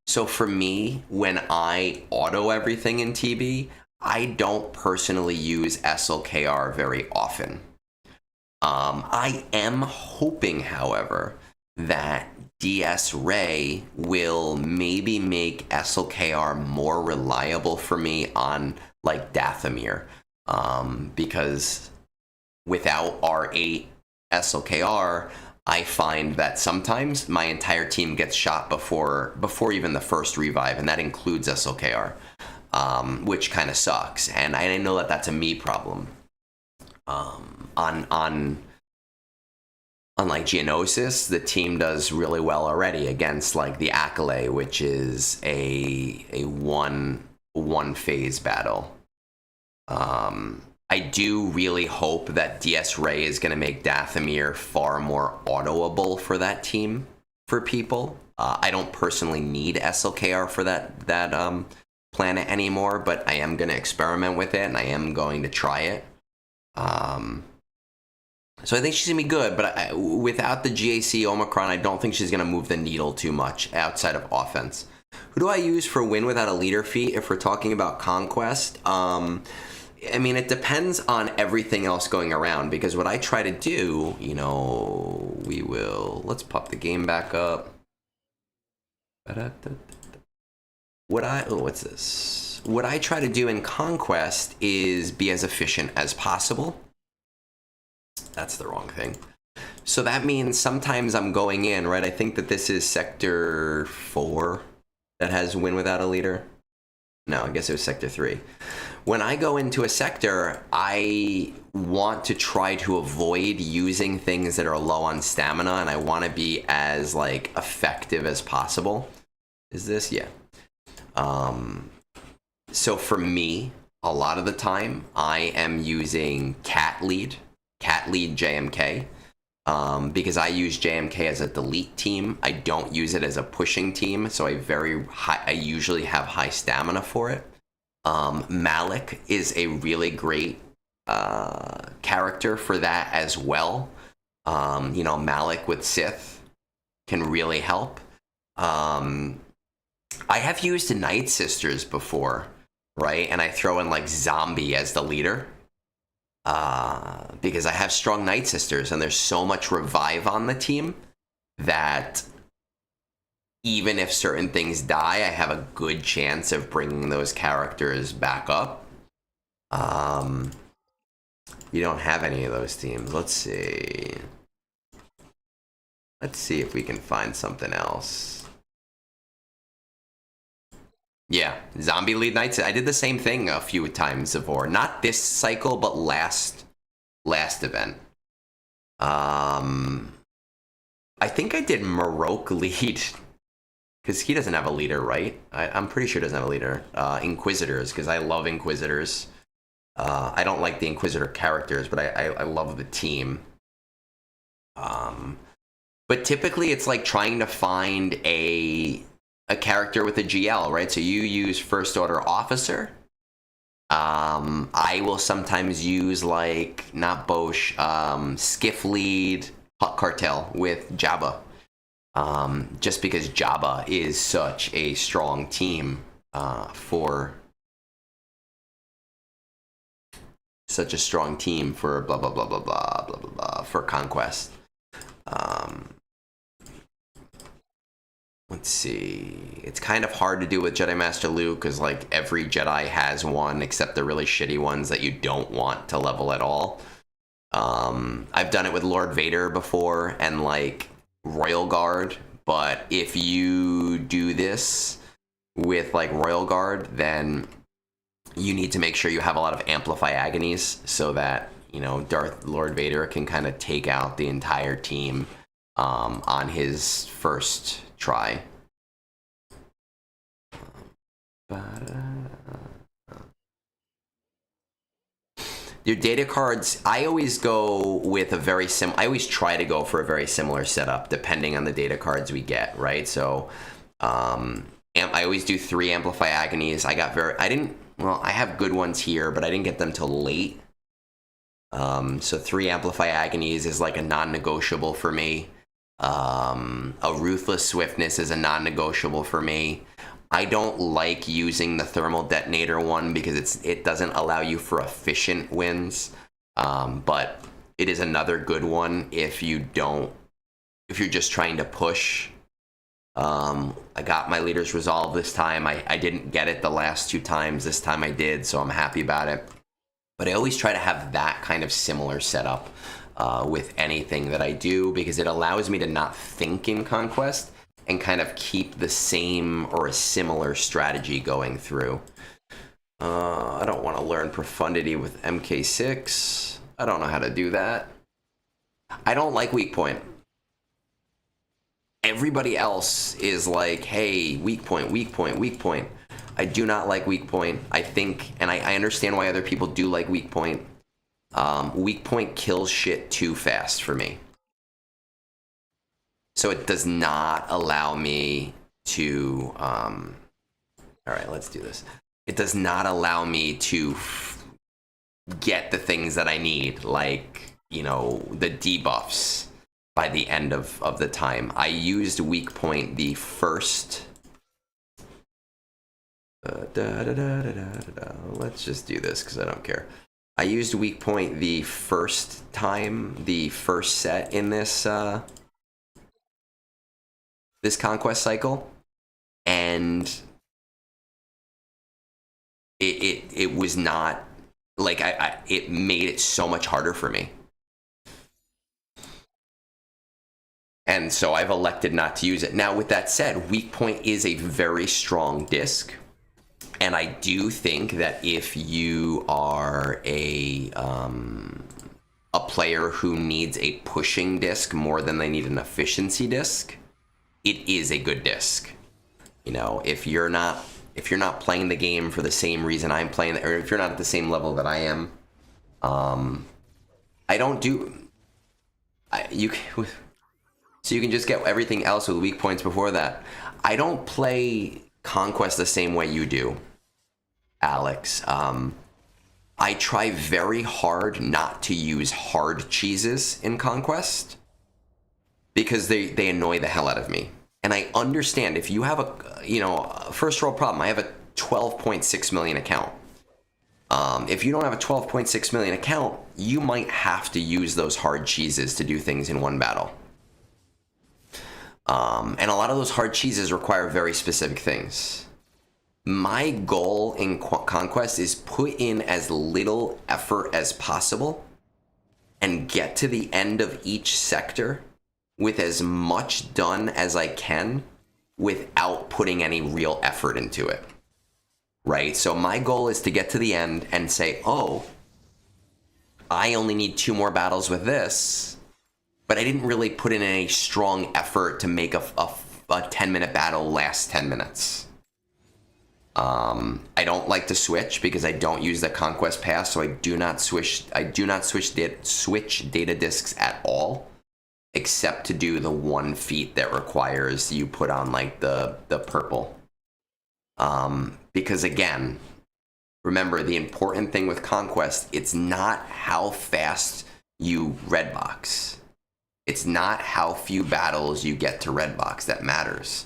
So for me, when I auto everything in TB, I don't personally use SLKR very often. I am hoping, however, that DS Ray will maybe make SLKR more reliable for me on like Dathomir, because without R8 SLKR, I find that sometimes my entire team gets shot before even the first revive, and that includes SLKR, which kind of sucks. And I know that that's a me problem. On like Geonosis, the team does really well already against like the Acolyte, which is a one phase battle. I do really hope that DS Ray is going to make Dathomir far more autoable for that team for people. I don't personally need SLKR for that planet anymore, but I am going to experiment with it and I am going to try it. So I think she's going to be good, but without the GAC Omicron, I don't think she's going to move the needle too much outside of offense. Who do I use for win without a leader feat if we're talking about Conquest? I mean, it depends on everything else going around, because what I try to do, let's pop the game back up. What's this? What I try to do in Conquest is be as efficient as possible. That's the wrong thing. So that means sometimes I'm going in, right? I think that this is Sector 4 that has win without a leader. No, I guess it was sector 3. When I go into a sector, I want to try to avoid using things that are low on stamina, and I want to be as like effective as possible. Is this? Yeah. So for me, a lot of the time, I am using cat lead JMK, because I use JMK as a delete team. I don't use it as a pushing team, so I usually have high stamina for it. Malik is a really great character for that as well. Malik with Sith can really help. I have used Night Sisters before, right? And I throw in like Zombie as the leader, because I have strong Night Sisters and there's so much revive on the team that even if certain things die, I have a good chance of bringing those characters back up. You don't have any of those teams. Let's see. Let's see if we can find something else. Yeah, Zombie lead Knights. I did the same thing a few times before. Not this cycle, but last event. I think I did Marok lead, because he doesn't have a leader, right? I'm pretty sure he doesn't have a leader. Inquisitors, because I love Inquisitors. I don't like the Inquisitor characters, but I love the team. But typically it's like trying to find a character with a GL, right? So you use First Order Officer. I will sometimes use like, not Bosch, Skiff Lead, Hot Cartel with Jabba. Just because Jabba is such a strong team for blah blah blah blah blah blah blah blah for Conquest. Let's see. It's kind of hard to do with Jedi Master Luke, because like every Jedi has one, except the really shitty ones that you don't want to level at all. I've done it with Lord Vader before and like Royal Guard, but if you do this with like Royal Guard, then you need to make sure you have a lot of Amplify Agonies so that, Lord Vader can kind of take out the entire team on his first try. Your data cards, I always go with I always try to go for a very similar setup depending on the data cards we get, right? So I always do 3 Amplify Agonies. I have good ones here, but I didn't get them till late. So 3 Amplify Agonies is like a non-negotiable for me. A Ruthless Swiftness is a non-negotiable for me. I don't like using the Thermal Detonator one because it doesn't allow you for efficient wins, but it is another good one if you're just trying to push. I got my Leader's Resolve this time. I didn't get it the last 2 times. This time I did, so I'm happy about it. But I always try to have that kind of similar setup with anything that I do, because it allows me to not think in Conquest and kind of keep the same or a similar strategy going through. I don't want to learn Profundity with MK6. I don't know how to do that. I don't like Weak Point. Everybody else is like, hey, Weak Point, Weak Point, Weak Point. I do not like Weak Point. I think, and I understand why other people do like Weak Point. Weak Point kills shit too fast for me. So it does not allow me to, all right, let's do this. It does not allow me to get the things that I need, like, the debuffs by the end of the time. I used Weak Point the first, let's just do this because I don't care. I used Weak Point the first time, the first set in this this Conquest cycle, and it was not like it made it so much harder for me. And so I've elected not to use it. Now, with that said, Weak Point is a very strong disc. And I do think that if you are a player who needs a pushing disc more than they need an efficiency disc, it is a good disc. You know, if you're not playing the game for the same reason I'm playing, or if you're not at the same level that I am, I don't do. So you can just get everything else with weak points before that. I don't play Conquest the same way you do, Alex. I try very hard not to use hard cheeses in Conquest because they annoy the hell out of me. And I understand if you have a first world problem. I have a 12.6 million account. If you don't have a 12.6 million account, you might have to use those hard cheeses to do things in one battle. And a lot of those hard cheeses require very specific things. My goal in Conquest is put in as little effort as possible and get to the end of each sector with as much done as I can without putting any real effort into it. Right? So my goal is to get to the end and say, oh, I only need 2 more battles with this, but I didn't really put in any strong effort to make a 10-minute battle last 10 minutes. I don't like to switch because I don't use the Conquest pass, so I do not switch data discs at all, except to do the one feat that requires you put on like the purple. Because again, remember the important thing with Conquest, it's not how fast you red box. It's not how few battles you get to red box that matters.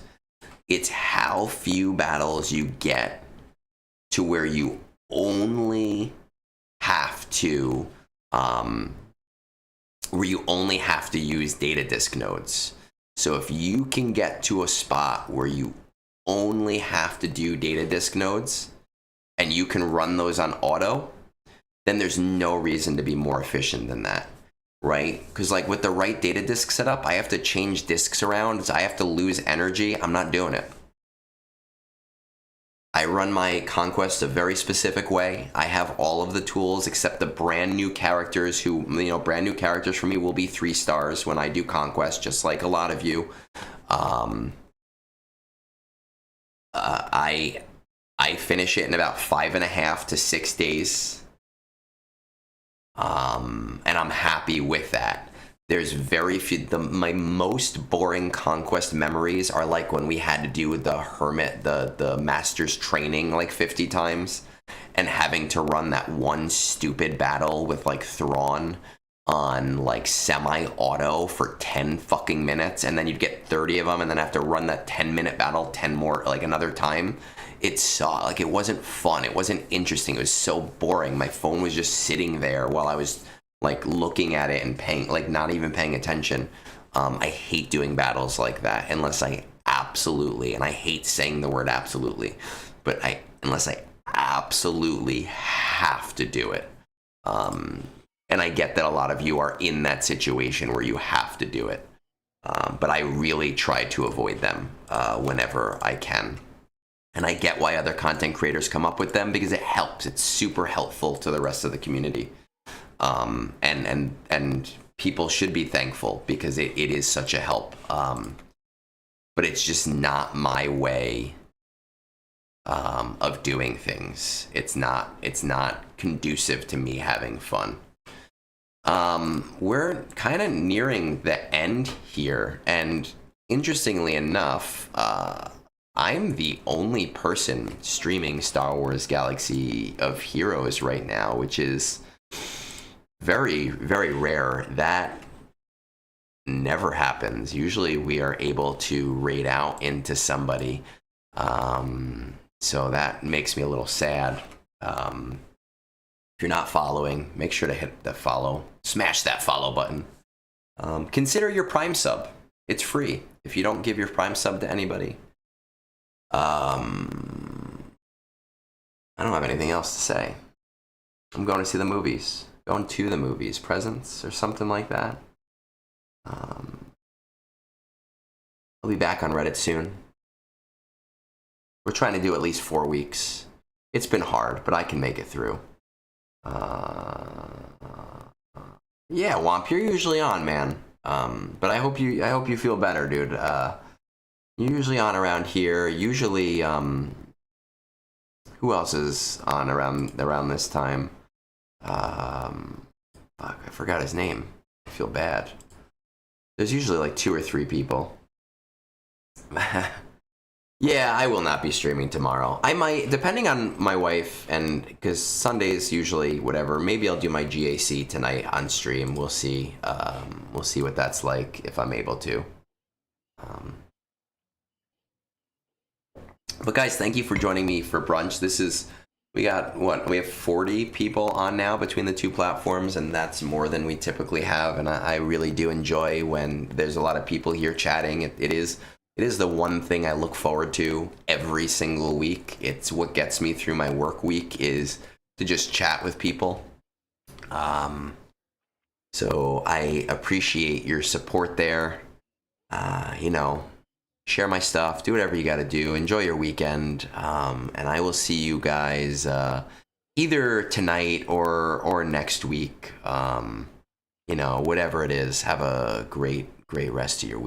It's how few battles you get to where you only have to use data disk nodes. So if you can get to a spot where you only have to do data disk nodes and you can run those on auto, then there's no reason to be more efficient than that. Right? Because like with the right data disk setup, I have to change disks around. So I have to lose energy. I'm not doing it. I run my Conquest a very specific way. I have all of the tools except the brand new characters brand new characters for me will be 3 stars when I do Conquest, just like a lot of you. I finish it in about 5.5 to 6 days. And I'm happy with that. There's very few. My most boring Conquest memories are like when we had to do the Hermit, the Master's training like 50 times, and having to run that one stupid battle with like Thrawn on like semi-auto for 10 fucking minutes, and then you'd get 30 of them, and then have to run that 10-minute battle 10 more like another time. It wasn't fun. It wasn't interesting. It was so boring. My phone was just sitting there while I was like looking at it and not even paying attention. I hate doing battles like that unless I absolutely, and I hate saying the word absolutely, but unless I absolutely have to do it. And I get that a lot of you are in that situation where you have to do it. But I really try to avoid them whenever I can. And I get why other content creators come up with them because it helps. It's super helpful to the rest of the community. And people should be thankful because it is such a help. But it's just not my way of doing things. It's not conducive to me having fun. We're kind of nearing the end here, and interestingly enough, I'm the only person streaming Star Wars Galaxy of Heroes right now, which is very, very rare. That never happens. Usually we are able to raid out into somebody. So that makes me a little sad. If you're not following, make sure to hit the follow. Smash that follow button. Consider your Prime sub. It's free if you don't give your Prime sub to anybody. I don't have anything else to say. I'm going to see the movies. Going to the movies. Presents or something like that. I'll be back on Reddit soon. We're trying to do at least 4 weeks. it's been hard, but I can make it through. Yeah, Womp, you're usually on, man. But I hope you feel better, dude. You're usually on around here. Usually, who else is on around this time? Fuck, I forgot his name. I feel bad. There's usually like 2 or 3 people. Yeah, I will not be streaming tomorrow. I might, depending on my wife, and because Sundays usually whatever. Maybe I'll do my GAC tonight on stream. We'll see. We'll see what that's like if I'm able to. But guys, thank you for joining me for brunch. We have 40 people on now between the 2 platforms, and that's more than we typically have. And I really do enjoy when there's a lot of people here chatting. It is the one thing I look forward to every single week. It's what gets me through my work week, is to just chat with people. So I appreciate your support there. Share my stuff, do whatever you got to do, enjoy your weekend, and I will see you guys either tonight or next week. Whatever it is, have a great rest of your week.